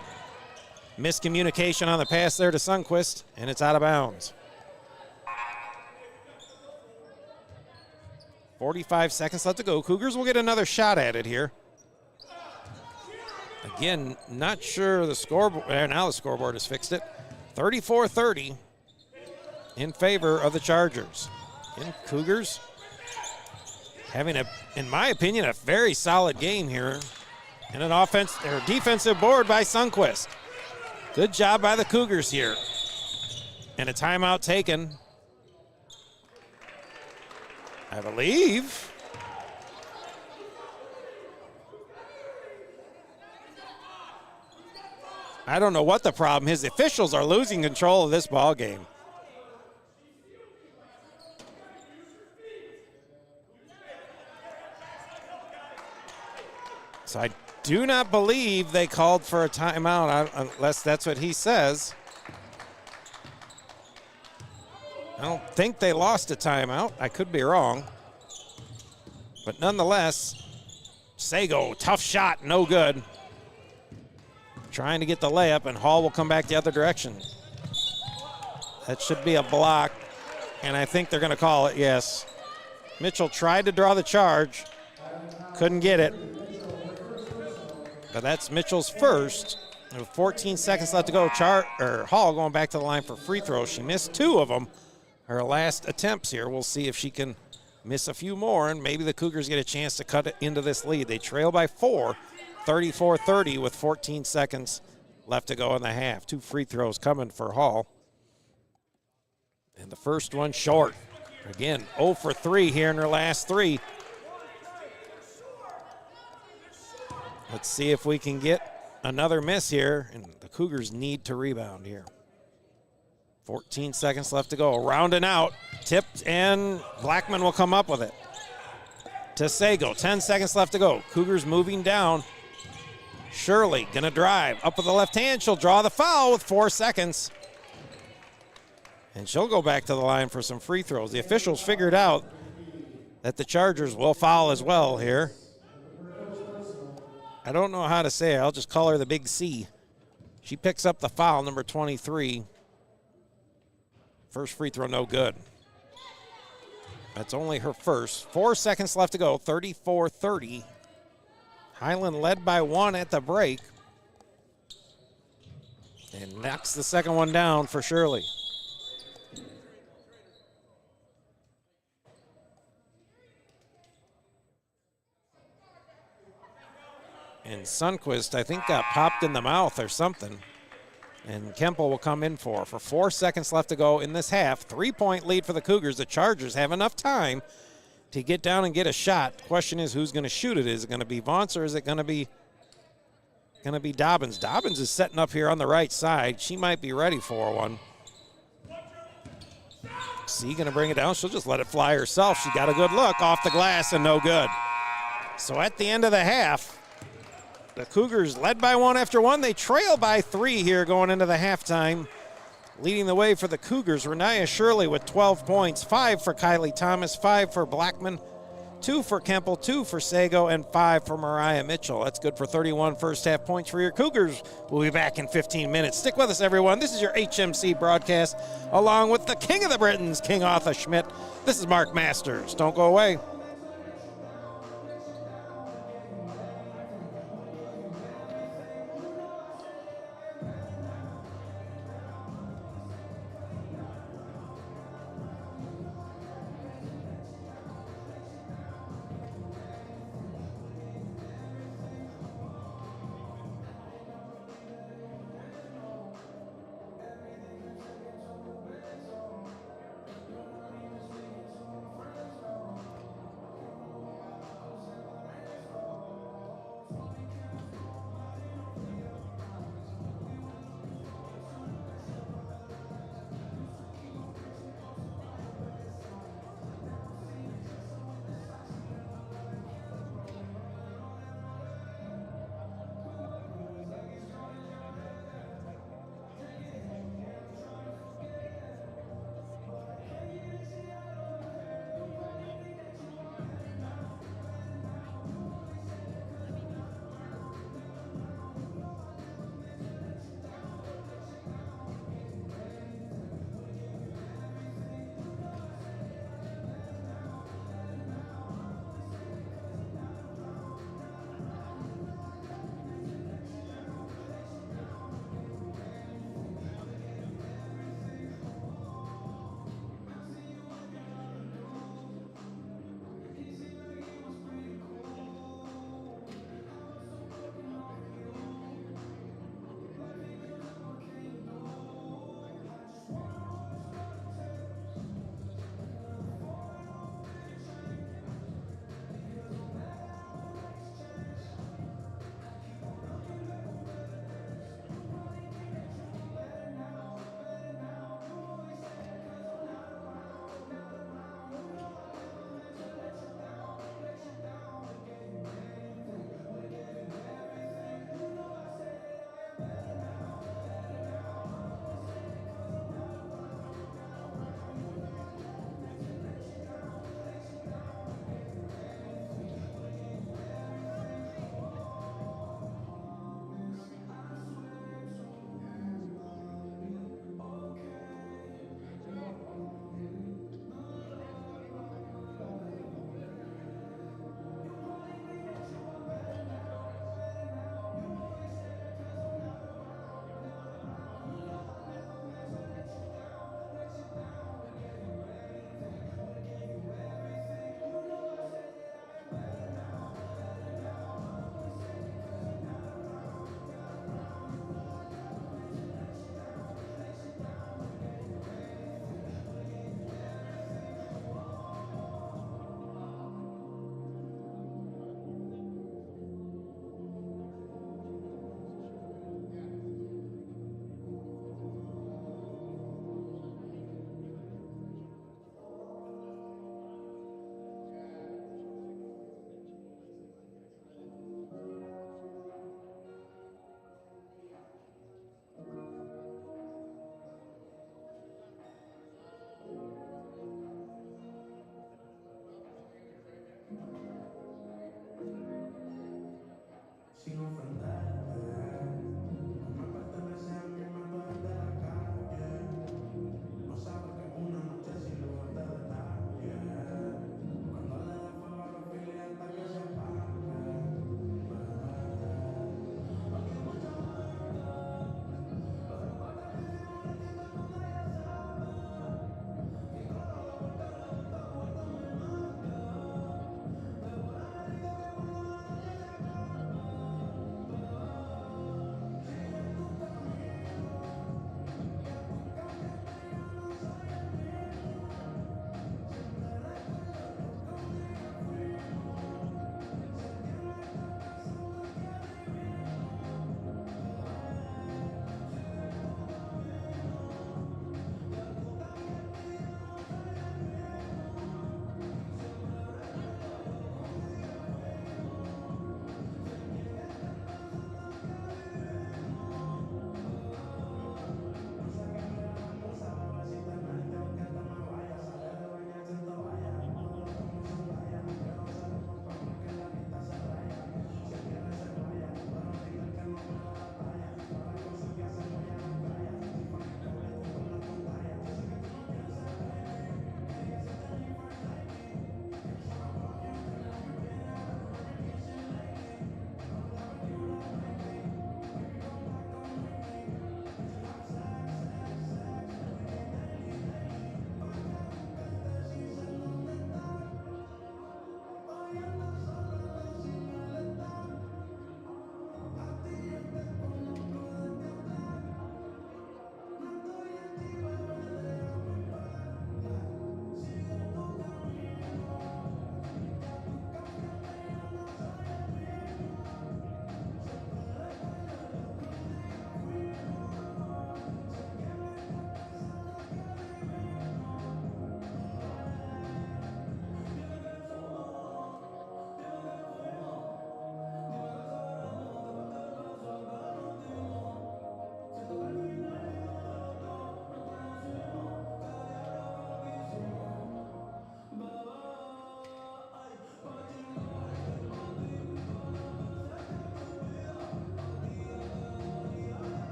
Miscommunication on the pass there to Sundquist, and it's out of bounds. 45 seconds left to go. Cougars will get another shot at it here. Again, not sure the scoreboard, now the scoreboard has fixed it. 34-30 in favor of the Chargers. Again, Cougars having, in my opinion, a very solid game here. And an defensive board by Sundquist. Good job by the Cougars here. And a timeout taken, I believe. I don't know what the problem is. The officials are losing control of this ball game. So I do not believe they called for a timeout unless that's what he says. I don't think they lost a timeout. I could be wrong. But nonetheless, Sago, tough shot, no good. Trying to get the layup, and Hall will come back the other direction. That should be a block, and I think they're going to call it, yes. Mitchell tried to draw the charge, couldn't get it. But that's Mitchell's first. With 14 seconds left to go, Hall going back to the line for free throws. She missed 2 of them. Her last attempts here. We'll see if she can miss a few more, and maybe the Cougars get a chance to cut it into this lead. They trail by 4, 34-30 with 14 seconds left to go in the half. 2 free throws coming for Hall. And the first one short. Again, 0 for 3 here in her last 3. Let's see if we can get another miss here, and the Cougars need to rebound here. 14 seconds left to go. Round and out, tipped, and Blackman will come up with it. To Sago, 10 seconds left to go. Cougars moving down. Shirley gonna drive up with the left hand. She'll draw the foul with 4 seconds. And she'll go back to the line for some free throws. The officials figured out that the Chargers will foul as well here. I don't know how to say it. I'll just call her the Big C. She picks up the foul, number 23. First free throw, no good. That's only her first. 4 seconds left to go, 34-30. Highland led by 1 at the break. And knocks the second one down for Shirley. And Sundquist, I think, got popped in the mouth or something. And Kemple will come in for 4 seconds left to go in this half. 3-point lead for the Cougars. The Chargers have enough time to get down and get a shot. The question is, who's going to shoot it? Is it going to be Vance or is it going to be Dobbins? Dobbins is setting up here on the right side. She might be ready for one. C going to bring it down. She'll just let it fly herself. She got a good look off the glass and no good. So at the end of the half, the Cougars led by 1 after 1. They trail by 3 here going into the halftime. Leading the way for the Cougars, Renaya Shirley with 12 points, 5 for Kylie Thomas, 5 for Blackman, 2 for Kemple, 2 for Sago, and 5 for Mariah Mitchell. That's good for 31 first half points for your Cougars. We'll be back in 15 minutes. Stick with us, everyone. This is your HMC broadcast, along with the King of the Britons, King Arthur Schmidt. This is Mark Masters. Don't go away.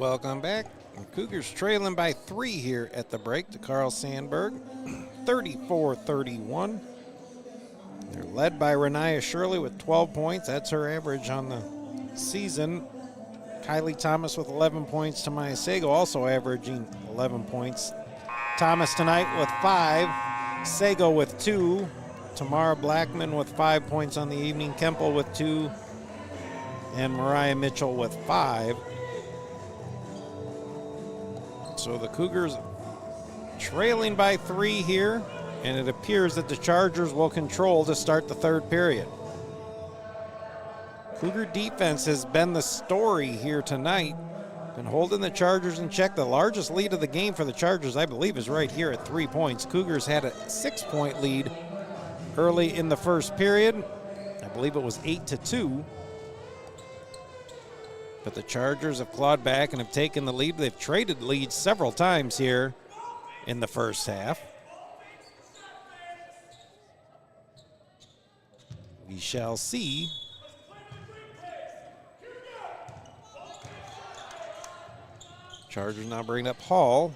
Welcome back. The Cougars trailing by 3 here at the break to Carl Sandburg, 34-31. They're led by Renaya Shirley with 12 points. That's her average on the season. Kylie Thomas with 11 points. Tamaya Sago also averaging 11 points. Thomas tonight with 5. Sago with 2. Tamara Blackman with 5 points on the evening. Kemple with 2. And Mariah Mitchell with 5. So the Cougars trailing by 3 here, and it appears that the Chargers will control to start the third period. Cougar defense has been the story here tonight. Been holding the Chargers in check. The largest lead of the game for the Chargers, I believe, is right here at 3 points. Cougars had a 6-point lead early in the first period. I believe it was 8-2. But the Chargers have clawed back and have taken the lead. They've traded leads several times here in the first half. We shall see. Chargers now bring up Hall.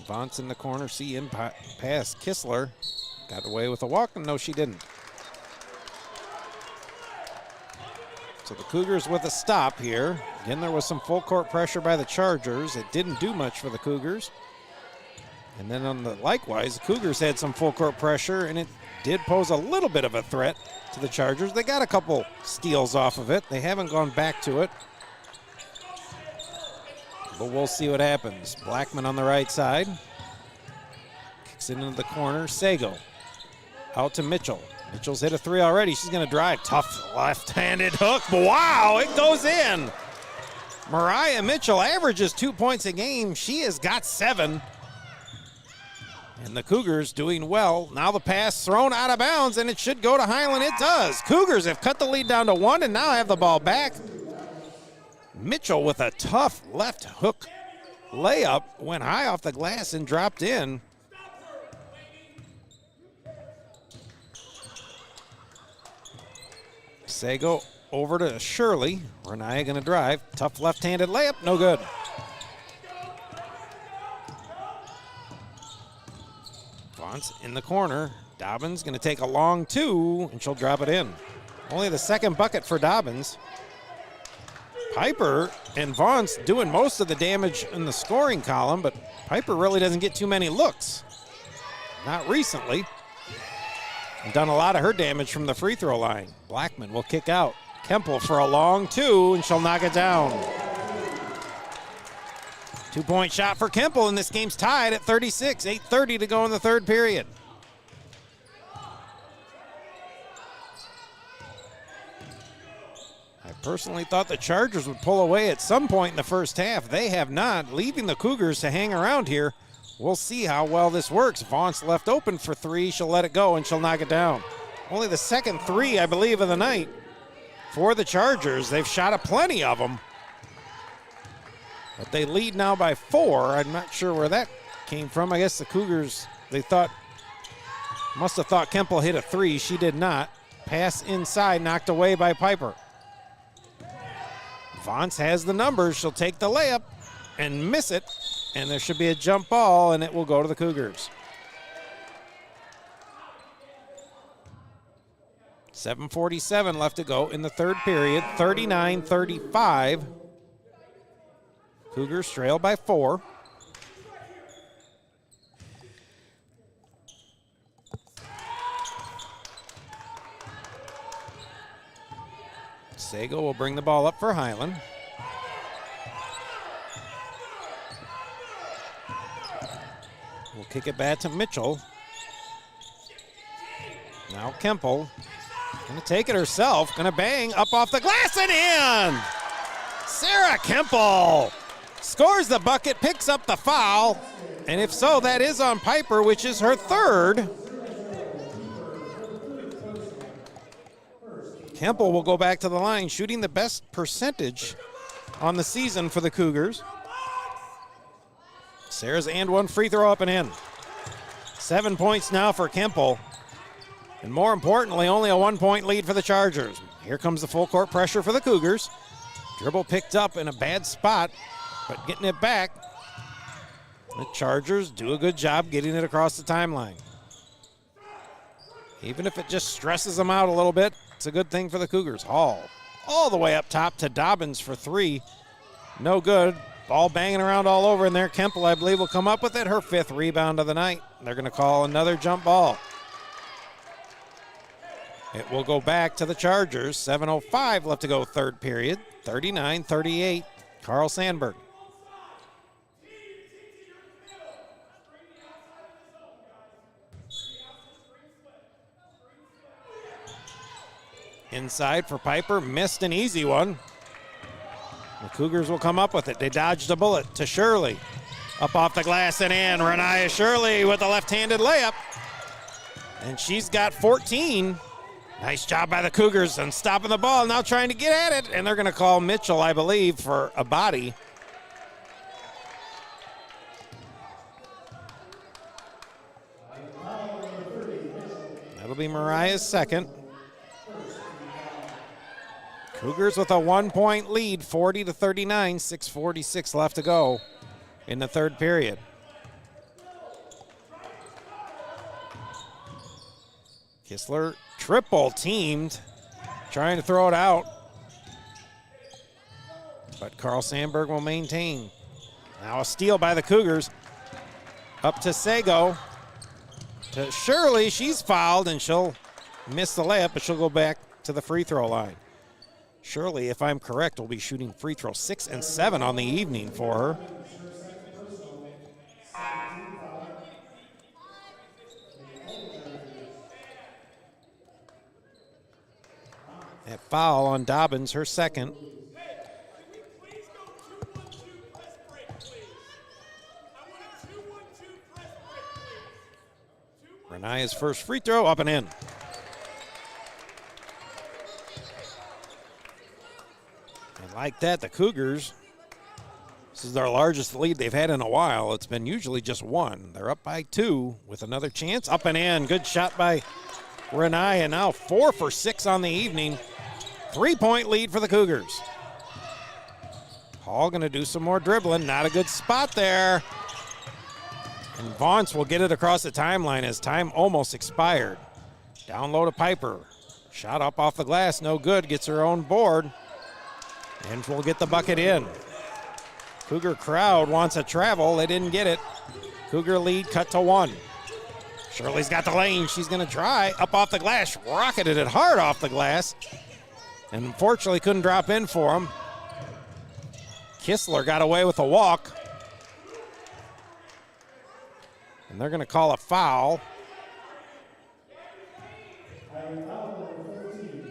Vance in the corner, see in pass Kistler. Got away with a walk, and no, she didn't. So the Cougars with a stop here. Again, there was some full court pressure by the Chargers. It didn't do much for the Cougars. And then on the likewise, the Cougars had some full court pressure, and it did pose a little bit of a threat to the Chargers. They got a couple steals off of it. They haven't gone back to it. But we'll see what happens. Blackman on the right side. Kicks it into the corner. Sago out to Mitchell. Mitchell's hit a 3 already. She's going to drive. Tough left-handed hook. Wow, it goes in. Mariah Mitchell averages 2 points a game. She has got 7. And the Cougars doing well. Now the pass thrown out of bounds, and it should go to Highland. It does. Cougars have cut the lead down to 1 and now have the ball back. Mitchell with a tough left hook layup. Went high off the glass and dropped in. Sago over to Shirley. Renaya going to drive. Tough left-handed layup. No good. Vance in the corner. Dobbins going to take a long 2, and she'll drop it in. Only the second bucket for Dobbins. Piper and Vance doing most of the damage in the scoring column, but Piper really doesn't get too many looks. Not recently. And done a lot of her damage from the free throw line. Blackman will kick out. Kemple for a long 2, and she'll knock it down. 2-point shot for Kemple, and this game's tied at 36. 8:30 to go in the third period. I personally thought the Chargers would pull away at some point in the first half. They have not, leaving the Cougars to hang around here. We'll see how well this works. Vance left open for 3. She'll let it go, and she'll knock it down. Only the second 3, I believe, of the night for the Chargers. They've shot a plenty of them. But they lead now by 4. I'm not sure where that came from. I guess the Cougars, must have thought Kemple hit a 3. She did not. Pass inside, knocked away by Piper. Vance has the numbers. She'll take the layup and miss it. And there should be a jump ball, and it will go to the Cougars. 7:47 left to go in the third period. 39-35. Cougars trail by 4. Sago will bring the ball up for Highland. We'll kick it back to Mitchell. Now Kemple. Gonna take it herself. Gonna bang up off the glass and in! Sarah Kemple scores the bucket, picks up the foul. And if so, that is on Piper, which is her 3rd. Kemple will go back to the line, shooting the best percentage on the season for the Cougars. Sarah's and 1 free throw up and in. 7 points now for Kemple. And more importantly, only a 1-point lead for the Chargers. Here comes the full court pressure for the Cougars. Dribble picked up in a bad spot but getting it back. The Chargers do a good job getting it across the timeline. Even if it just stresses them out a little bit, it's a good thing for the Cougars. Hall all the way up top to Dobbins for three. No good. Ball banging around all over in there. Kemple, I believe, will come up with it. Her 5th rebound of the night. They're going to call another jump ball. It will go back to the Chargers. 7:05 left to go, third period. 39-38, Carl Sandburg. Inside for Piper, missed an easy one. The Cougars will come up with it. They dodged a bullet to Shirley. Up off the glass and in. Renaya Shirley with the left-handed layup. And she's got 14. Nice job by the Cougars on stopping the ball. Now trying to get at it. And they're going to call Mitchell, I believe, for a body. That'll be Mariah's second. Cougars with a 1-point lead, 40-39, 6:46 left to go in the third period. Kistler triple teamed, trying to throw it out. But Carl Sandburg will maintain. Now a steal by the Cougars. Up to Sago. To Shirley, she's fouled and she'll miss the layup, but she'll go back to the free throw line. Shirley, if I'm correct, will be shooting free throw 6 and 7 on the evening for her. That foul on Dobbins, her second. Renaya's first free throw, up and in. And like that, the Cougars, this is their largest lead they've had in a while. It's been usually just one. They're up by 2 with another chance. Up and in. Good shot by Renaya. Now 4 for 6 on the evening. 3-point lead for the Cougars. Hall going to do some more dribbling. Not a good spot there. And Vaughn's will get it across the timeline as time almost expired. Down low to Piper. Shot up off the glass. No good. Gets her own board. And will get the bucket in. Cougar crowd wants a travel. They didn't get it. Cougar lead cut to 1. Shirley's got the lane. She's going to try. Up off the glass. Rocketed it hard off the glass. And unfortunately couldn't drop in for him. Kistler got away with a walk. And they're going to call a foul.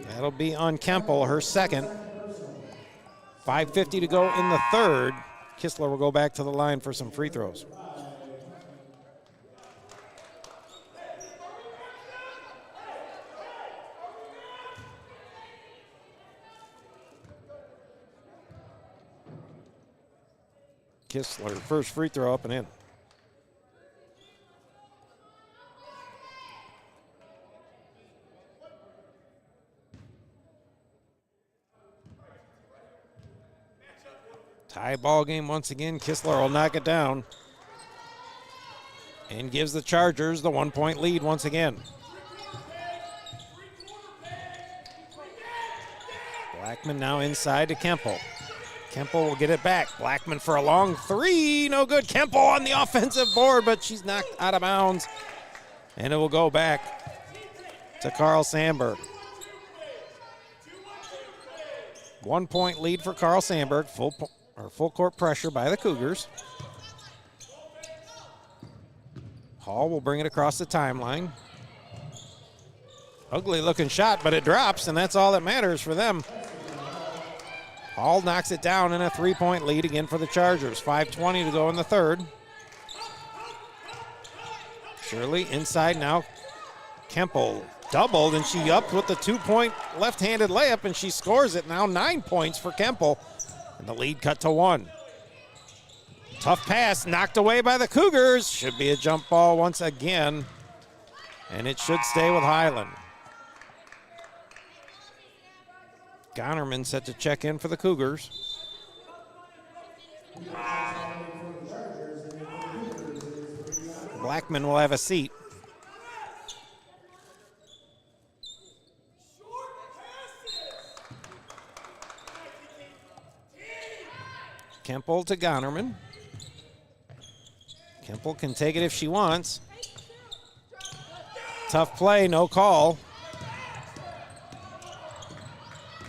That'll be on Kemple, her second. 5:50 to go in the third. Kistler will go back to the line for some free throws. Kistler, first free throw up and in. Tie ball game once again. Kistler will knock it down and gives the Chargers the 1-point lead once again. Blackman now inside to Kemple. Kemple will get it back. Blackman for a long three. No good. Kemple on the offensive board, but she's knocked out of bounds. And it will go back to Carl Sandburg. 1-point lead for Carl Sandburg. Full court pressure by the Cougars. Hall will bring it across the timeline. Ugly looking shot, but it drops, and that's all that matters for them. Hall knocks it down in a 3-point lead again for the Chargers. 5:20 to go in the third. Shirley inside now. Kemple doubled, and she upped with the 2-point left-handed layup, and she scores it. Now 9 points for Kemple, and the lead cut to 1. Tough pass knocked away by the Cougars. Should be a jump ball once again, and it should stay with Highland. Gonnerman set to check in for the Cougars. Blackman will have a seat. Kemple to Gonnerman. Kemple can take it if she wants. Tough play, no call.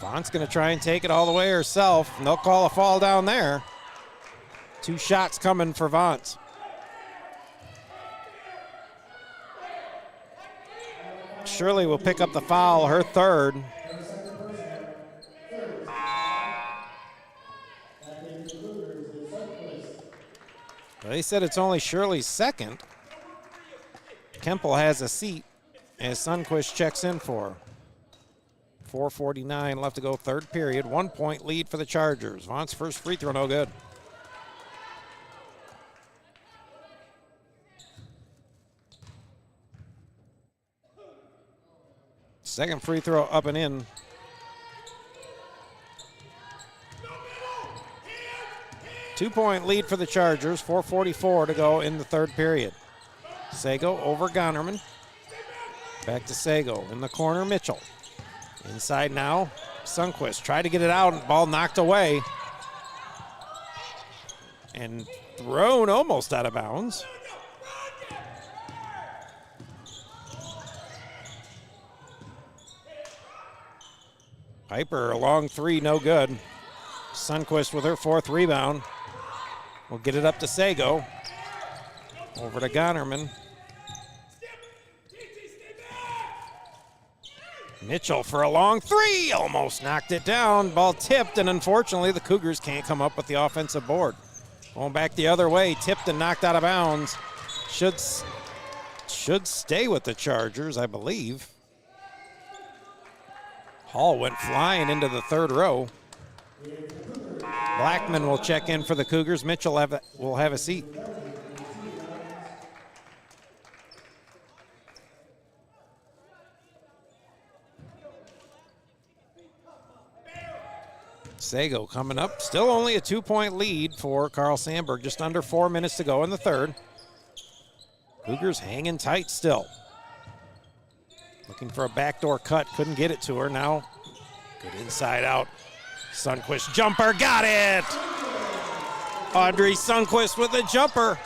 Vaughn's going to try and take it all the way herself. No call a fall down there. 2 shots coming for Vaughn's. Shirley will pick up the foul, her third. They said it's only Shirley's second. Kemple has a seat as Sundquist checks in for her. 4:49 left to go, third period. 1 point lead for the Chargers. Vaughn's first free throw, no good. Second free throw up and in. Two-point lead for the Chargers. 4:44 to go in the third period. Sago over Gonnerman. Back to Sago. In the corner, Mitchell. Inside now, Sundquist. Tried to get it out, and ball knocked away. And thrown almost out of bounds. Piper, a long three, no good. Sundquist with her fourth rebound. Will get it up to Sago. Over to Gonnerman. Mitchell for a long three, almost knocked it down. Ball tipped, and unfortunately the Cougars can't come up with the offensive board. Going back the other way, tipped and knocked out of bounds. Should stay with the Chargers, I believe. Hall went flying into the third row. Blackman will check in for the Cougars. Mitchell will have a seat. Sago coming up. Still only a 2-point lead for Carl Sandburg. Just under 4 minutes to go in the third. Cougars hanging tight still. Looking for a backdoor cut. Couldn't get it to her. Now good inside out. Sundquist jumper. Got it! Audrey Sundquist with a jumper.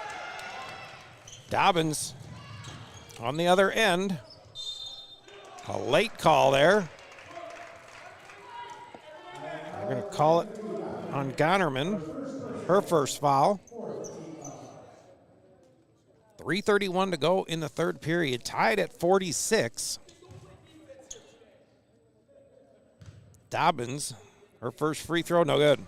Dobbins on the other end. A late call there. They're going to call it on Gonnerman, her first foul. 3:31 to go in the third period, tied at 46. Dobbins, her first free throw, no good.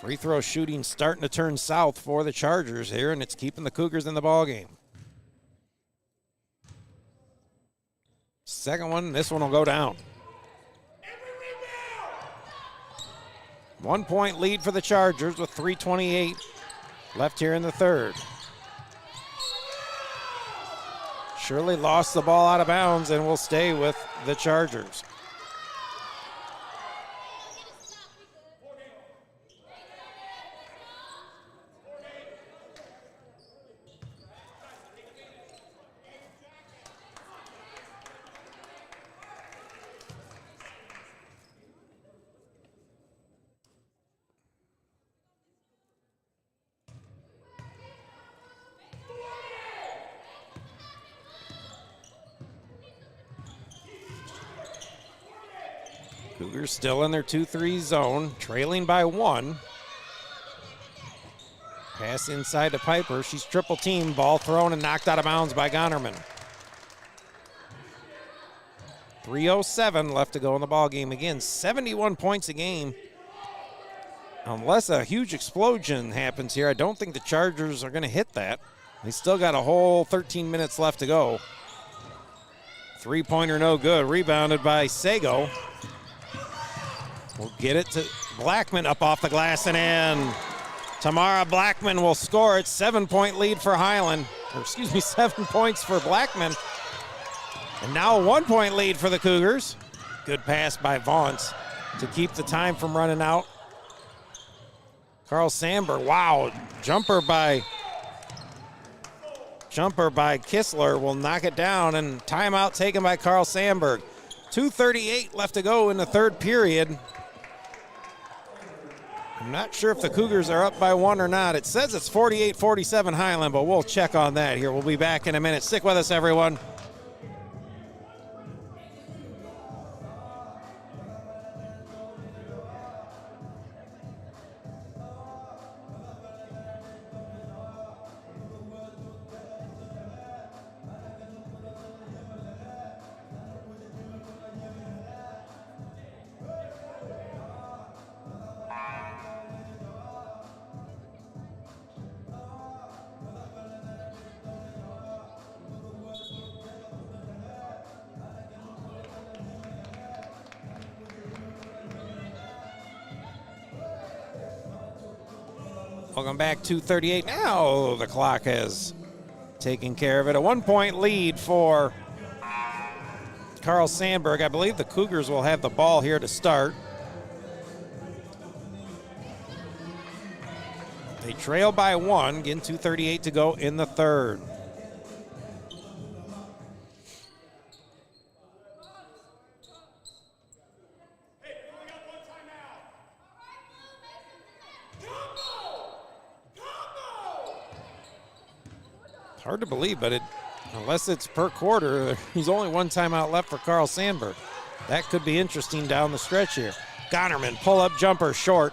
Free throw shooting starting to turn south for the Chargers here, and it's keeping the Cougars in the ballgame. Second one, this one will go down. 1 point lead for the Chargers with 3:28 left here in the third. Shirley lost the ball out of bounds and will stay with the Chargers. Cougars still in their 2-3 zone, trailing by 1. Pass inside to Piper. She's triple teamed. Ball thrown and knocked out of bounds by Gonnerman. 3:07 left to go in the ball game. Again, 71 points a game. Unless a huge explosion happens here, I don't think the Chargers are going to hit that. They still got a whole 13 minutes left to go. Three-pointer no good. Rebounded by Sago. We'll get it to Blackman up off the glass and in. Tamara Blackman will score. It's 7-point lead for Highland. Or excuse me, 7 points for Blackman. And now a 1-point lead for the Cougars. Good pass by Vaughn's to keep the time from running out. Carl Sandburg, wow, jumper by Kistler will knock it down, and timeout taken by Carl Sandburg. 2:38 left to go in the third period. I'm not sure if the Cougars are up by one or not. It says it's 48-47 Highland, but we'll check on that here. We'll be back in a minute. Stick with us, everyone. Welcome back, 2:38. Now the clock has taken care of it. A 1-point lead for Carl Sandburg. I believe the Cougars will have the ball here to start. They trail by one, again 2:38 to go in the third. Hard to believe, but unless it's per quarter, there's only one timeout left for Carl Sandburg. That could be interesting down the stretch here. Gonnerman, pull-up jumper short.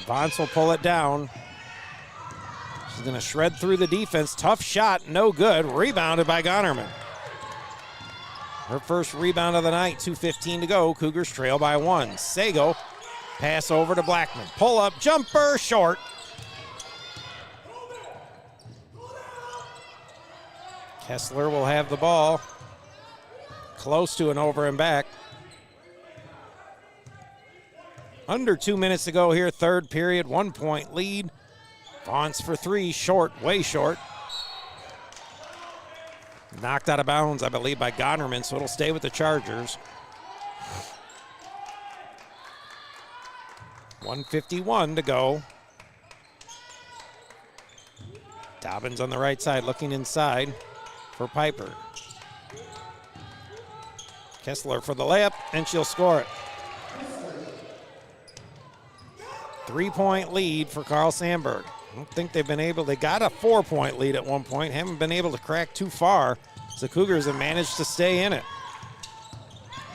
Vance will pull it down. She's going to shred through the defense. Tough shot, no good. Rebounded by Gonnerman. Her first rebound of the night, 2:15 to go. Cougars trail by one. Sago, pass over to Blackman. Pull-up jumper short. Kessler will have the ball. Close to an over and back. Under 2 minutes to go here, third period, 1-point lead. Vance for three, short, way short. Knocked out of bounds, I believe, by Gonnerman, so it'll stay with the Chargers. 1:51 to go. Dobbins on the right side looking inside for Piper. Kessler for the layup, and she'll score it. 3-point lead for Carl Sandburg. I don't think they've been able, they got a 4-point lead at one point, haven't been able to crack too far. So the Cougars have managed to stay in it.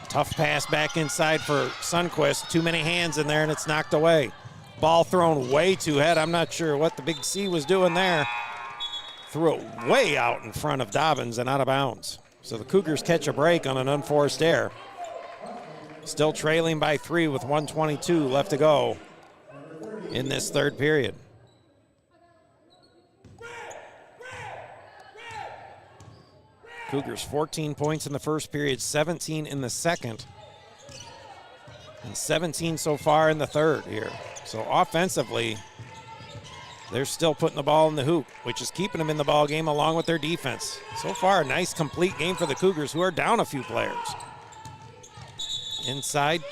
Tough pass back inside for Sundquist. Too many hands in there, and it's knocked away. Ball thrown way too ahead. I'm not sure what the big C was doing there. Threw it way out in front of Dobbins and out of bounds. So the Cougars catch a break on an unforced error. Still trailing by three with 1:22 left to go in this third period. Cougars 14 points in the first period, 17 in the second, and 17 so far in the third here. So offensively, they're still putting the ball in the hoop, which is keeping them in the ball game along with their defense. So far, a nice complete game for the Cougars, who are down a few players. Inside.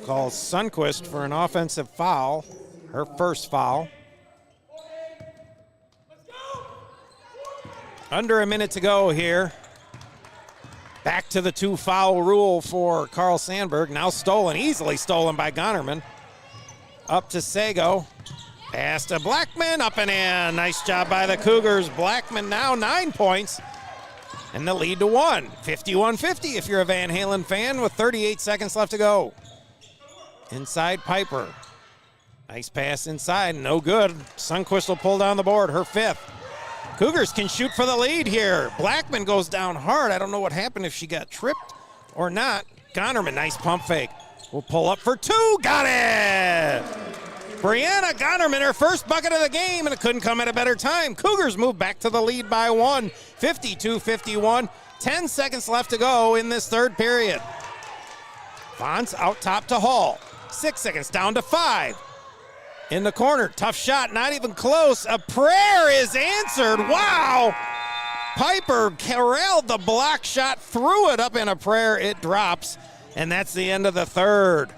Calls Sundquist for an offensive foul, her first foul. Under a minute to go here. Back to the 2-foul rule for Carl Sandburg. Now stolen, easily stolen by Gonnerman. Up to Sago. Pass to Blackman, up and in. Nice job by the Cougars. Blackman now 9 points. And the lead to one. 51-50 if you're a Van Halen fan with 38 seconds left to go. Inside Piper. Nice pass inside, no good. Sundquist will pull down the board, her fifth. Cougars can shoot for the lead here. Blackman goes down hard. I don't know what happened, if she got tripped or not. Gonnerman, nice pump fake. Will pull up for two, got it! Brianna Gonnerman, her first bucket of the game, and it couldn't come at a better time. Cougars move back to the lead by one, 52-51. 10 seconds left to go in this third period. Vance out top to Hall. 6 seconds down to 5. In the corner, tough shot, not even close. A prayer is answered. Wow! Piper corralled the block shot, threw it up in a prayer, it drops, and that's the end of the third.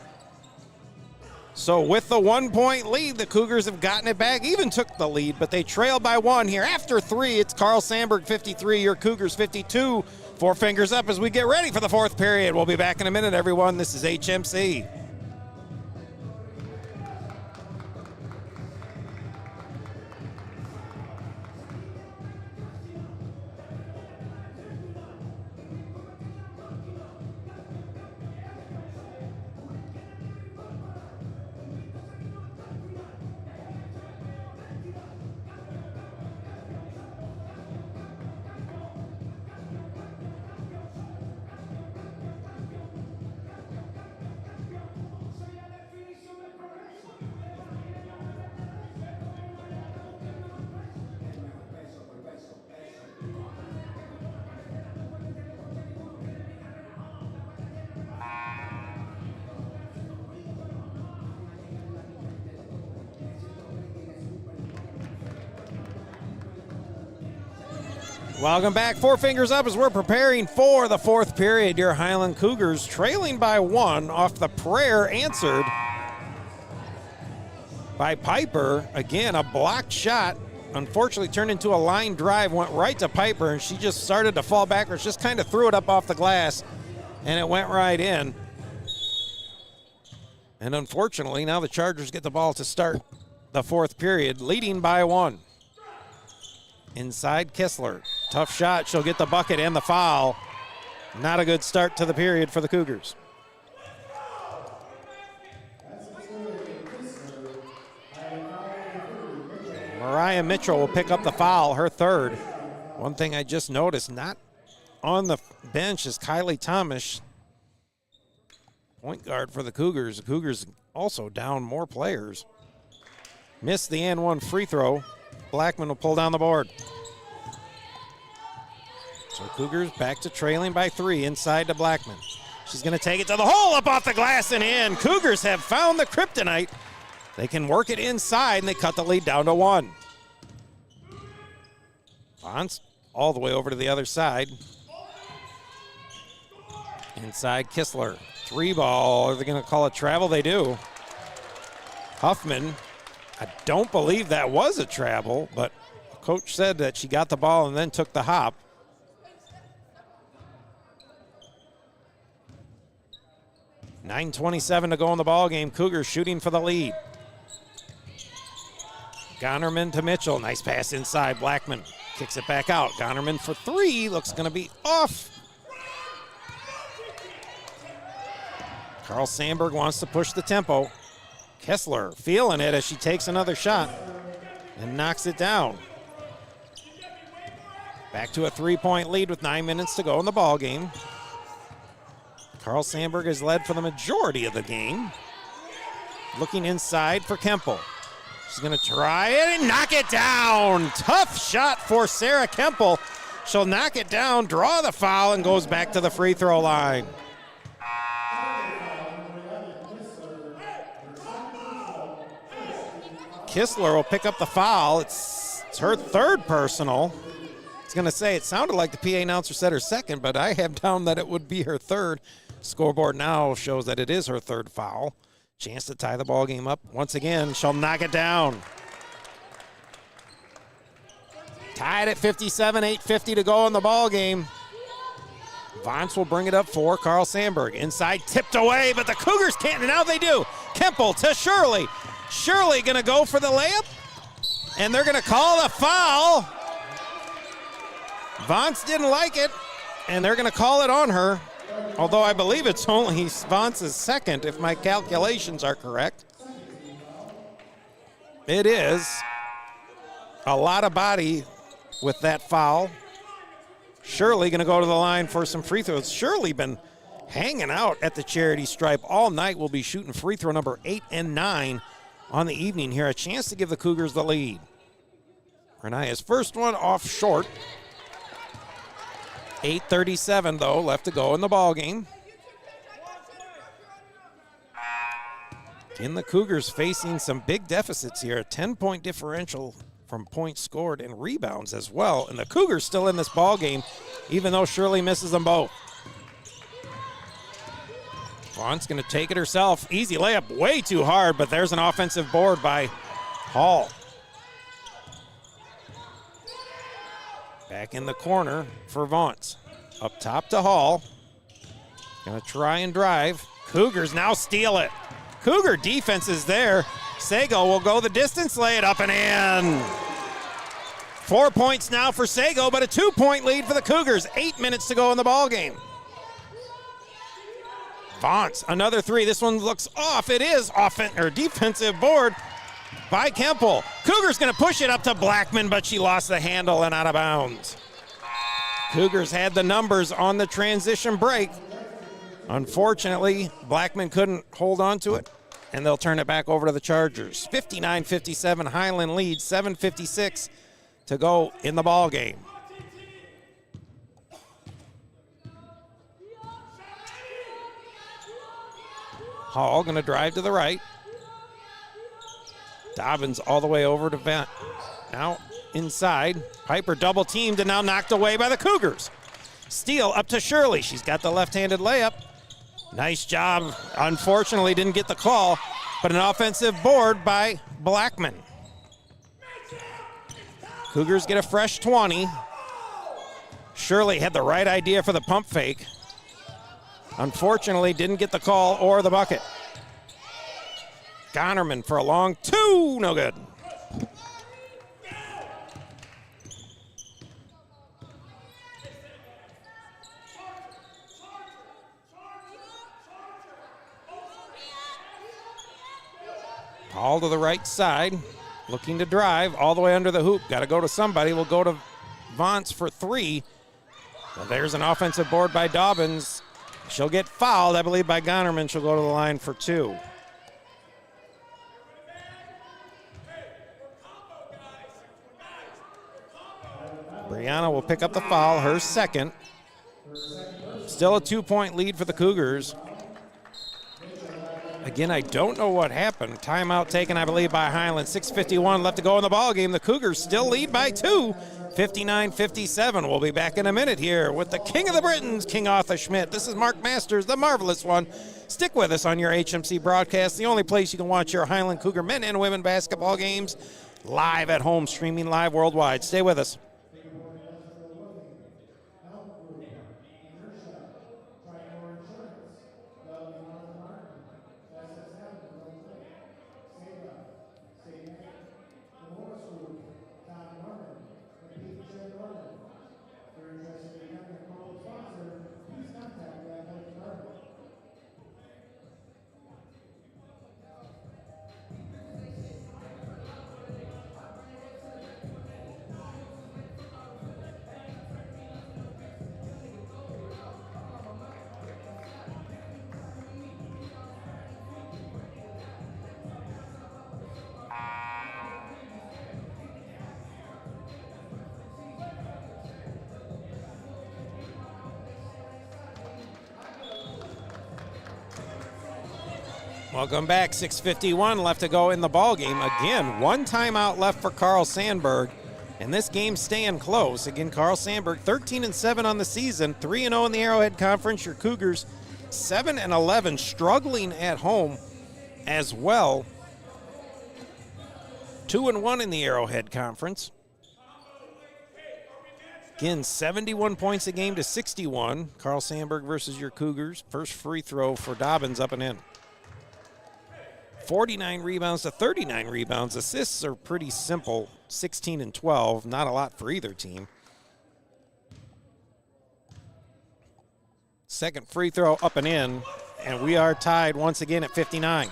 So with the 1-point lead, the Cougars have gotten it back, even took the lead, but they trail by 1 here. After 3, it's Carl Sandburg 53, your Cougars 52. 4 fingers up as we get ready for the 4th period. We'll be back in a minute, everyone. This is HMC. Welcome back. 4 fingers up as we're preparing for the 4th period. Your Highland Cougars trailing by 1 off the prayer answered by Piper. Again, a blocked shot. Unfortunately turned into a line drive, went right to Piper, and she just started to fall backwards, just kind of threw it up off the glass, and it went right in. And unfortunately, now the Chargers get the ball to start the 4th period, leading by 1. Inside Kistler. Tough shot. She'll get the bucket and the foul. Not a good start to the period for the Cougars. Mariah Mitchell will pick up the foul, her 3rd. One thing I just noticed, not on the bench is Kylie Thomas, point guard for the Cougars. The Cougars also down more players. Missed the and 1 free throw. Blackman will pull down the board. So Cougars back to trailing by 3 inside to Blackman. She's going to take it to the hole, up off the glass and in. Cougars have found the kryptonite. They can work it inside, and they cut the lead down to 1. Bonds all the way over to the other side. Inside Kistler. 3 ball. Are they going to call it travel? They do. Huffman. I don't believe that was a travel, but coach said that she got the ball and then took the hop. .9:27 to go in the ball game. Cougars shooting for the lead. Gonnerman to Mitchell. Nice pass inside. Blackman kicks it back out. Gonnerman for 3. Looks going to be off. Carl Sandburg wants to push the tempo. Kessler feeling it as she takes another shot and knocks it down. Back to a 3-point lead with 9 minutes to go in the ball game. Carl Sandburg has led for the majority of the game. Looking inside for Kemple. She's going to try it and knock it down. Tough shot for Sarah Kemple. She'll knock it down, draw the foul, and goes back to the free throw line. Kistler will pick up the foul. It's her 3rd personal. I was going to say it sounded like the PA announcer said her 2nd, but I have down that it would be her 3rd. Scoreboard now shows that it is her 3rd foul. Chance to tie the ball game up. Once again, she'll knock it down. Tied at 57, 8:50 to go in the ball game. Vance will bring it up for Carl Sandburg. Inside, tipped away, but the Cougars can't, and now they do. Kemple to Shirley. Shirley going to go for the layup, and they're going to call a foul. Vance didn't like it, and they're going to call it on her, although I believe it's only Vance's 2nd, if my calculations are correct. It is a lot of body with that foul. Shirley going to go to the line for some free throws. Shirley been hanging out at the charity stripe all night. Will be shooting free throw number 8 and 9 on the evening here. A chance to give the Cougars the lead. Renaya's first one off short. 8:37 though left to go in the ball game. In the Cougars facing some big deficits here. A 10-point differential from points scored and rebounds as well. And the Cougars still in this ball game, even though Shirley misses them both. Vaughn's going to take it herself. Easy layup, way too hard, but there's an offensive board by Hall. Back in the corner for Vaughn's. Up top to Hall. Going to try and drive. Cougars now steal it. Cougar defense is there. Sago will go the distance, lay it up and in. 4 points now for Sago, but a 2-point lead for the Cougars. 8 minutes to go in the ball game. Vaughn's, another three. This one looks off. It is defensive board by Kemple. Cougars going to push it up to Blackman, but she lost the handle and out of bounds. Cougars had the numbers on the transition break. Unfortunately, Blackman couldn't hold on to it, and they'll turn it back over to the Chargers. 59-57, Highland leads, 7:56 to go in the ball game. Hall going to drive to the right. Dobbins all the way over to Vent. Now inside. Piper double teamed and now knocked away by the Cougars. Steal up to Shirley. She's got the left-handed layup. Nice job. Unfortunately, didn't get the call, but an offensive board by Blackman. Cougars get a fresh 20. Shirley had the right idea for the pump fake. Unfortunately, didn't get the call or the bucket. Gonerman for a long two, no good. Paul to the right side, looking to drive all the way under the hoop. Got to go to somebody. We'll go to Vaughn's for three. Well, there's an offensive board by Dobbins. She'll get fouled, I believe, by Gonerman. She'll go to the line for two. Brianna will pick up the foul, her second. Still a 2-point lead for the Cougars. Again, I don't know what happened. Timeout taken, I believe, by Highland. 6:51 left to go in the ball game. The Cougars still lead by two. 59-57. We'll be back in a minute here with the King of the Britons, King Arthur Schmidt. This is Mark Masters, the Marvelous One. Stick with us on your HMC broadcast, the only place you can watch your Highland Cougar men and women basketball games live at home, streaming live worldwide. Stay with us. Welcome back. 6:51 left to go in the ball game. Again, one timeout left for Carl Sandburg, and this game's staying close. Again, Carl Sandburg 13-7 on the season, 3-0 in the Arrowhead Conference. Your Cougars 7-11, struggling at home as well. 2-1 in the Arrowhead Conference. Again, 71 points a game to 61. Carl Sandburg versus your Cougars. First free throw for Dobbins up and in. 49 rebounds to 39 rebounds. Assists are pretty simple, 16 and 12. Not a lot for either team. Second free throw up and in, and we are tied once again at 59.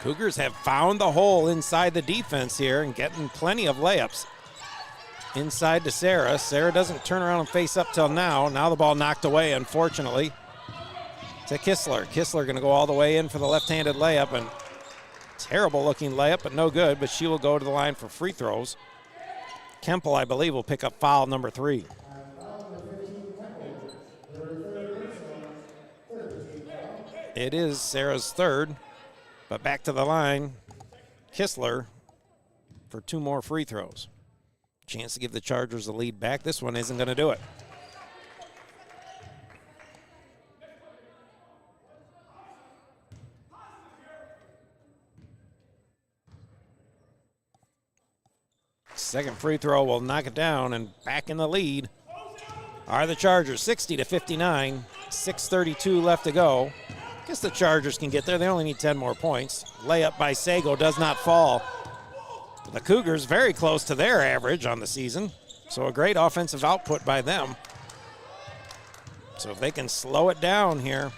Cougars have found the hole inside the defense here and getting plenty of layups. Inside to Sarah. Sarah doesn't turn around and face up till now. Now the ball knocked away, unfortunately, to Kistler. Kistler going to go all the way in for the left-handed layup, and terrible looking layup, but no good, but she will go to the line for free throws. Kemple, I believe, will pick up foul number 3. It is Sarah's third, but back to the line. Kistler for 2 more free throws. Chance to give the Chargers the lead back. This one isn't going to do it. Second free throw will knock it down, and back in the lead are the Chargers, 60-59, 6:32 left to go. Guess the Chargers can get there. They only need 10 more points. Layup by Sago does not fall. The Cougars very close to their average on the season, so a great offensive output by them. So if they can slow it down here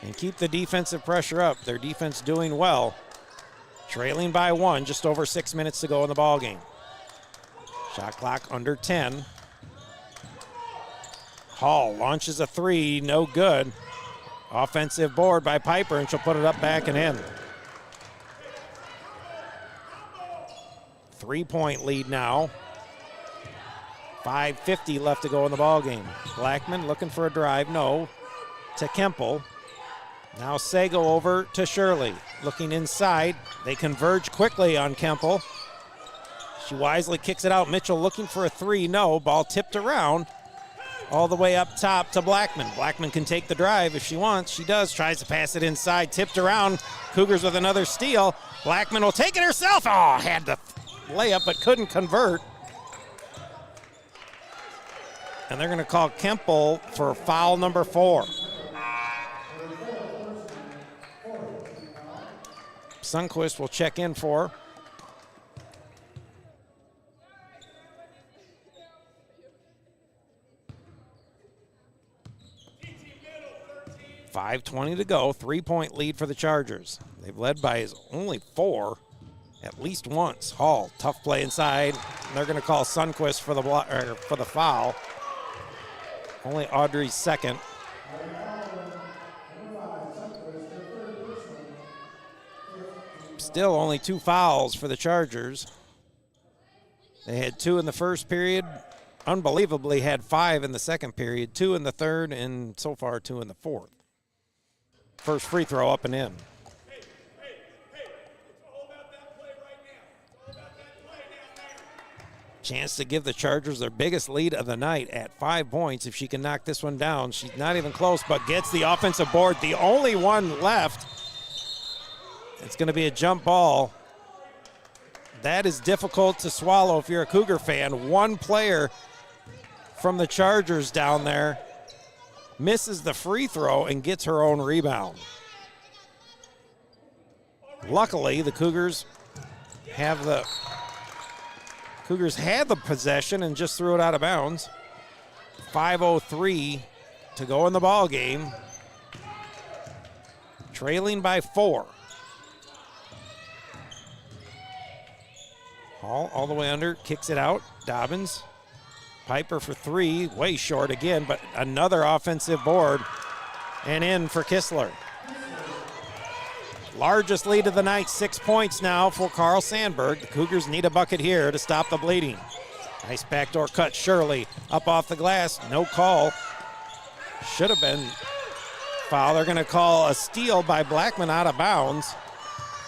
and keep the defensive pressure up, their defense doing well. Trailing by 1, just over 6 minutes to go in the ball game. Shot clock under 10. Hall launches a 3, no good. Offensive board by Piper, and she'll put it up, back, and in. 3-point lead now. 5:50 left to go in the ball game. Blackman looking for a drive, no. To Kemple. Now Sago over to Shirley. Looking inside. They converge quickly on Kemple. She wisely kicks it out. Mitchell looking for a 3. No. Ball tipped around. All the way up top to Blackman. Blackman can take the drive if she wants. She does. Tries to pass it inside. Tipped around. Cougars with another steal. Blackman will take it herself. Oh, had the layup but couldn't convert. And they're going to call Kemple for foul number 4. Sundquist will check in for. .5:20 to go, 3-point lead for the Chargers. They've led by only 4 at least once. Hall, tough play inside. And they're going to call Sundquist for the foul. Only Audrey's second. Still only 2 fouls for the Chargers. They had 2 in the first period. Unbelievably had 5 in the second period, 2 in the third, and so far 2 in the fourth. First free throw up and in. Chance to give the Chargers their biggest lead of the night at 5 points. If she can knock this one down, she's not even close, but gets the offensive board. The only one left. It's going to be a jump ball. That is difficult to swallow if you're a Cougar fan. One player from the Chargers down there misses the free throw and gets her own rebound. Luckily, the Cougars had the possession and just threw it out of bounds. 5:03 to go in the ball game. Trailing by 4. Hall all the way under, kicks it out. Dobbins. Piper for 3, way short again, but another offensive board and in for Kistler. Largest lead of the night, 6 points now for Carl Sandburg. The Cougars need a bucket here to stop the bleeding. Nice backdoor cut, Shirley up off the glass, no call. Should have been foul. They're going to call a steal by Blackman out of bounds,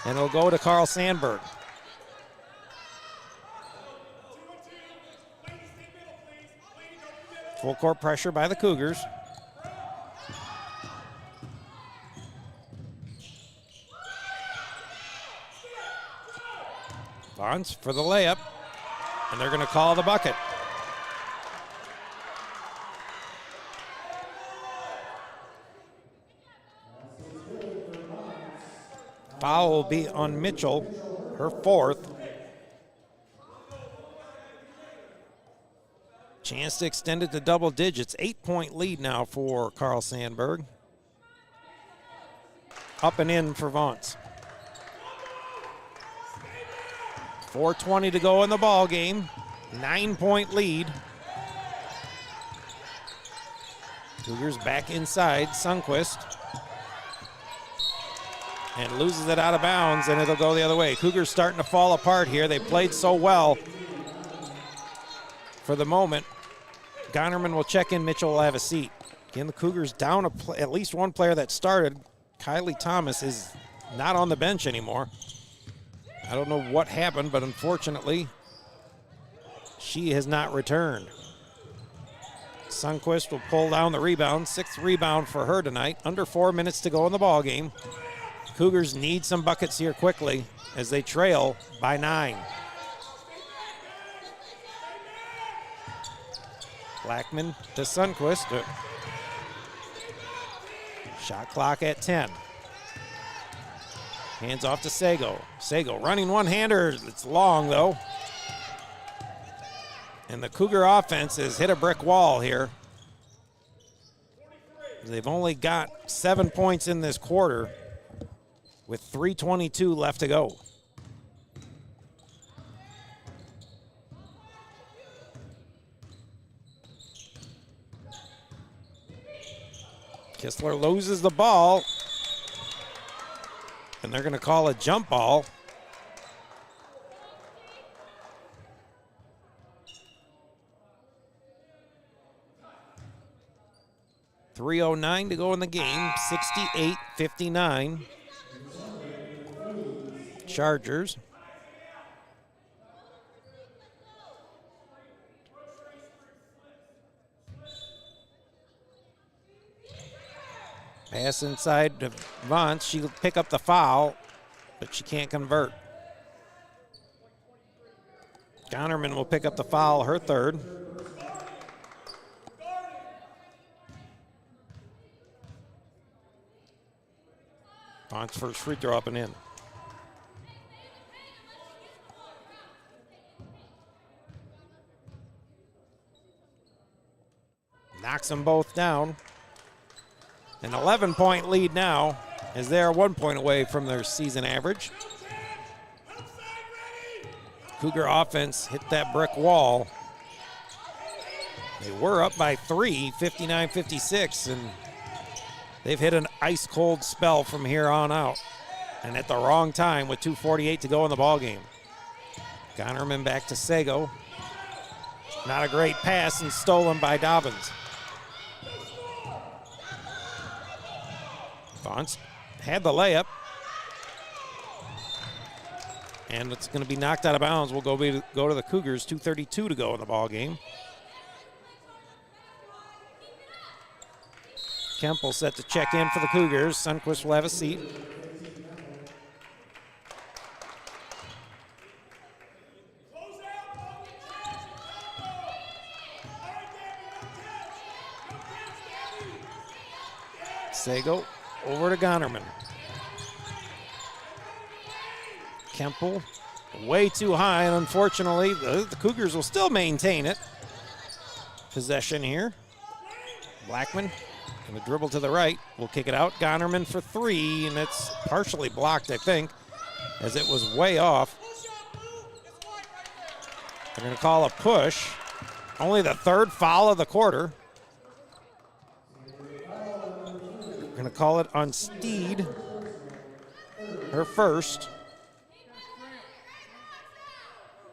and it'll go to Carl Sandburg. Full court pressure by the Cougars. Barnes for the layup, and they're going to call the bucket. Foul will be on Mitchell, her 4th. Chance to extend it to double digits. 8-point lead now for Carl Sandburg. Up and in for Vance. 4:20 to go in the ball game. 9-point lead. Cougars back inside. Sundquist. And loses it out of bounds, and it'll go the other way. Cougars starting to fall apart here. They played so well for the moment. Gonnerman will check in. Mitchell will have a seat. Again, the Cougars down at least one player that started. Kylie Thomas is not on the bench anymore. I don't know what happened, but unfortunately, she has not returned. Sundquist will pull down the rebound. 6th rebound for her tonight. Under 4 minutes to go in the ball game. Cougars need some buckets here quickly as they trail by 9. Blackman to Sundquist. Shot clock at 10. Hands off to Sago. Sago running one-hander. It's long, though. And the Cougar offense has hit a brick wall here. They've only got 7 points in this quarter with 3:22 left to go. Kistler loses the ball, and they're going to call a jump ball. .309 to go in the game, 68-59. Chargers. Pass inside to Vance. She'll pick up the foul, but she can't convert. Connerman will pick up the foul, her 3rd. Vance first free throw up and in. Knocks them both down. An 11-point lead now as they are 1 point away from their season average. Cougar offense hit that brick wall. They were up by 3, 59-56, and they've hit an ice-cold spell from here on out. And at the wrong time with 2:48 to go in the ballgame. Connerman back to Sago. Not a great pass and stolen by Dobbins. Vance had the layup. And it's going to be knocked out of bounds. We'll go to the Cougars. 2:32 to go in the ball game. Kemple set to check in for the Cougars. Sundquist will have a seat. Sago over to Gonnerman. Kemple way too high, and unfortunately, the Cougars will still maintain it. Possession here. Blackman going to dribble to the right. We'll kick it out. Gonnerman for 3, and it's partially blocked, I think, as it was way off. They're going to call a push. Only the 3rd foul of the quarter. Going to call it on Steed, her 1st.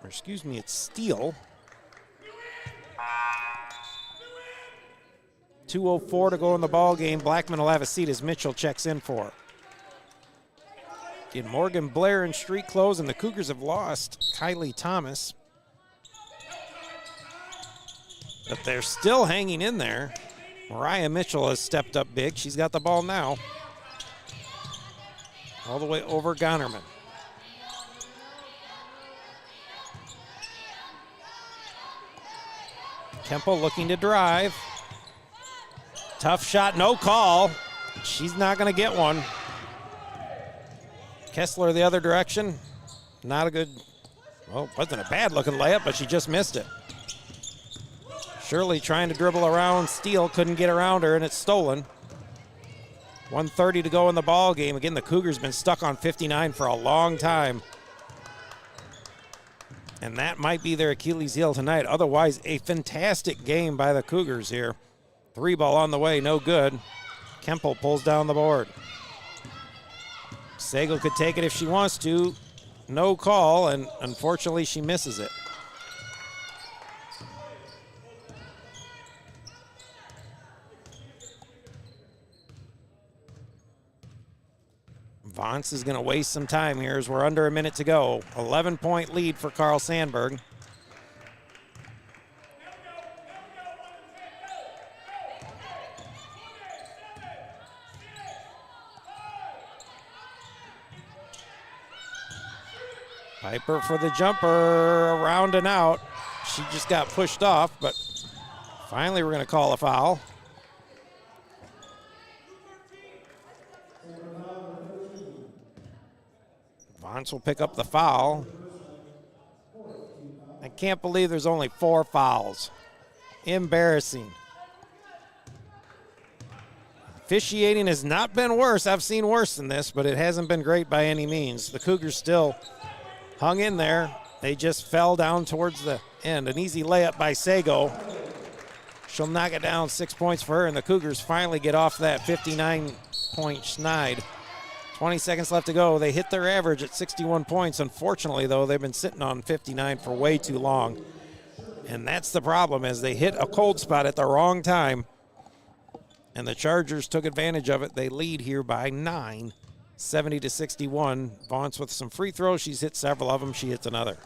Or excuse me, it's Steele. 2:04 to go in the ball game. Blackman will have a seat as Mitchell checks in for her. Get Morgan Blair in street clothes, and the Cougars have lost Kylie Thomas. But they're still hanging in there. Mariah Mitchell has stepped up big. She's got the ball now. All the way over Gonnerman. Kemple looking to drive. Tough shot, no call. She's not going to get one. Kessler the other direction. Not a good, well, wasn't a bad looking layup, but she just missed it. Shirley trying to dribble around Steele, couldn't get around her, and it's stolen. 1:30 to go in the ball game. Again, the Cougars been stuck on 59 for a long time. And that might be their Achilles heel tonight. Otherwise, a fantastic game by the Cougars here. 3 ball on the way, no good. Kemple pulls down the board. Sago could take it if she wants to. No call, and unfortunately she misses it. Vance is going to waste some time here as we're under a minute to go. 11-point lead for Carl Sandburg. Piper for the jumper, around and out. She just got pushed off, but finally we're going to call a foul. Vance will pick up the foul. I can't believe there's only 4 fouls. Embarrassing. Officiating has not been worse. I've seen worse than this, but it hasn't been great by any means. The Cougars still hung in there. They just fell down towards the end. An easy layup by Sago. She'll knock it down, 6 points for her, and the Cougars finally get off that 59-point schneid. 20 seconds left to go. They hit their average at 61 points. Unfortunately, though, they've been sitting on 59 for way too long. And that's the problem, is they hit a cold spot at the wrong time. And the Chargers took advantage of it. They lead here by 9, 70-61. Vance with some free throws. She's hit several of them. She hits another.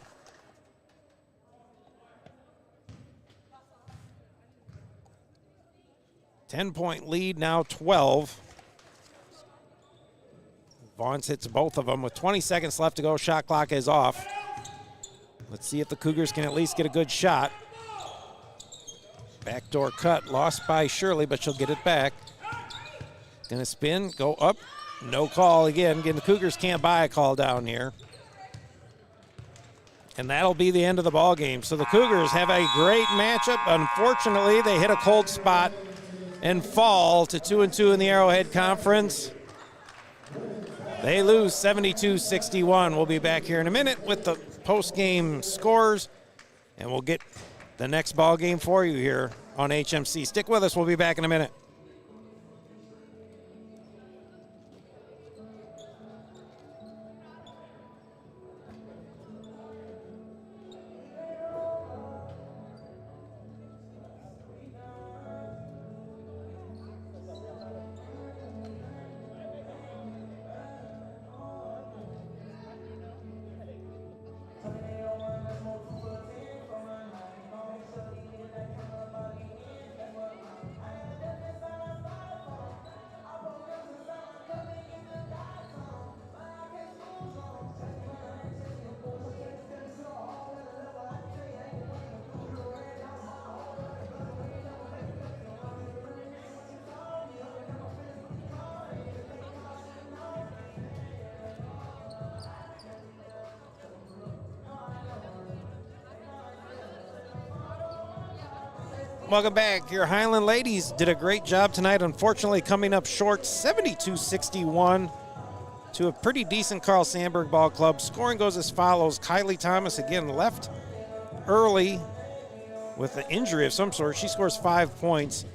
Ten-point lead, now 12. Vance hits both of them with 20 seconds left to go. Shot clock is off. Let's see if the Cougars can at least get a good shot. Backdoor cut, lost by Shirley, but she'll get it back. Gonna spin, go up, no call again. Again, the Cougars can't buy a call down here. And that'll be the end of the ball game. So the Cougars have a great matchup. Unfortunately, they hit a cold spot and fall to 2-2 in the Arrowhead Conference. They lose 72-61. We'll be back here in a minute with the post-game scores, and we'll get the next ball game for you here on HMC. Stick with us. We'll be back in a minute. Welcome back. Your Highland ladies did a great job tonight. Unfortunately, coming up short, 72-61 to a pretty decent Carl Sandburg ball club. Scoring goes as follows. Kylie Thomas again left early with an injury of some sort. She scores 5 points.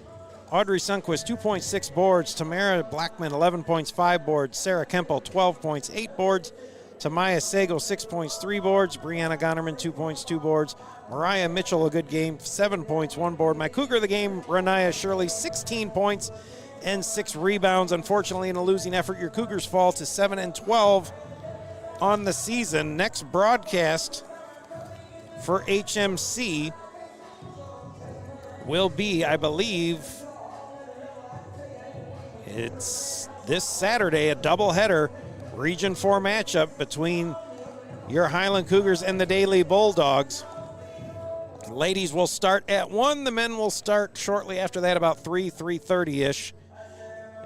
Audrey Sundquist, 2.6 boards. Tamara Blackman, 11 points, 5 boards. Sarah Kempel, 12 points, 8 boards. Tamaya Sago, 6 points, 3 boards. Brianna Gonnerman, 2 points, 2 boards. Mariah Mitchell, a good game, 7 points, 1 board. My Cougar of the game, Renaya Shirley, 16 points and 6 rebounds. Unfortunately, in a losing effort, your Cougars fall to 7-12 on the season. Next broadcast for HMC will be, I believe, it's this Saturday, a doubleheader Region 4 matchup between your Highland Cougars and the Daily Bulldogs. Ladies will start at 1. The men will start shortly after that, about 3:30-ish.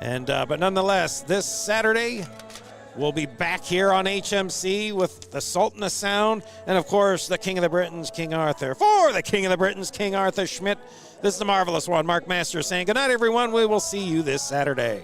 And but nonetheless, this Saturday we'll be back here on HMC with the Sultan of Sound and, of course, the King of the Britons, King Arthur. For the King of the Britons, King Arthur Schmidt, this is the Marvelous One, Mark Masters, saying good night, everyone. We will see you this Saturday.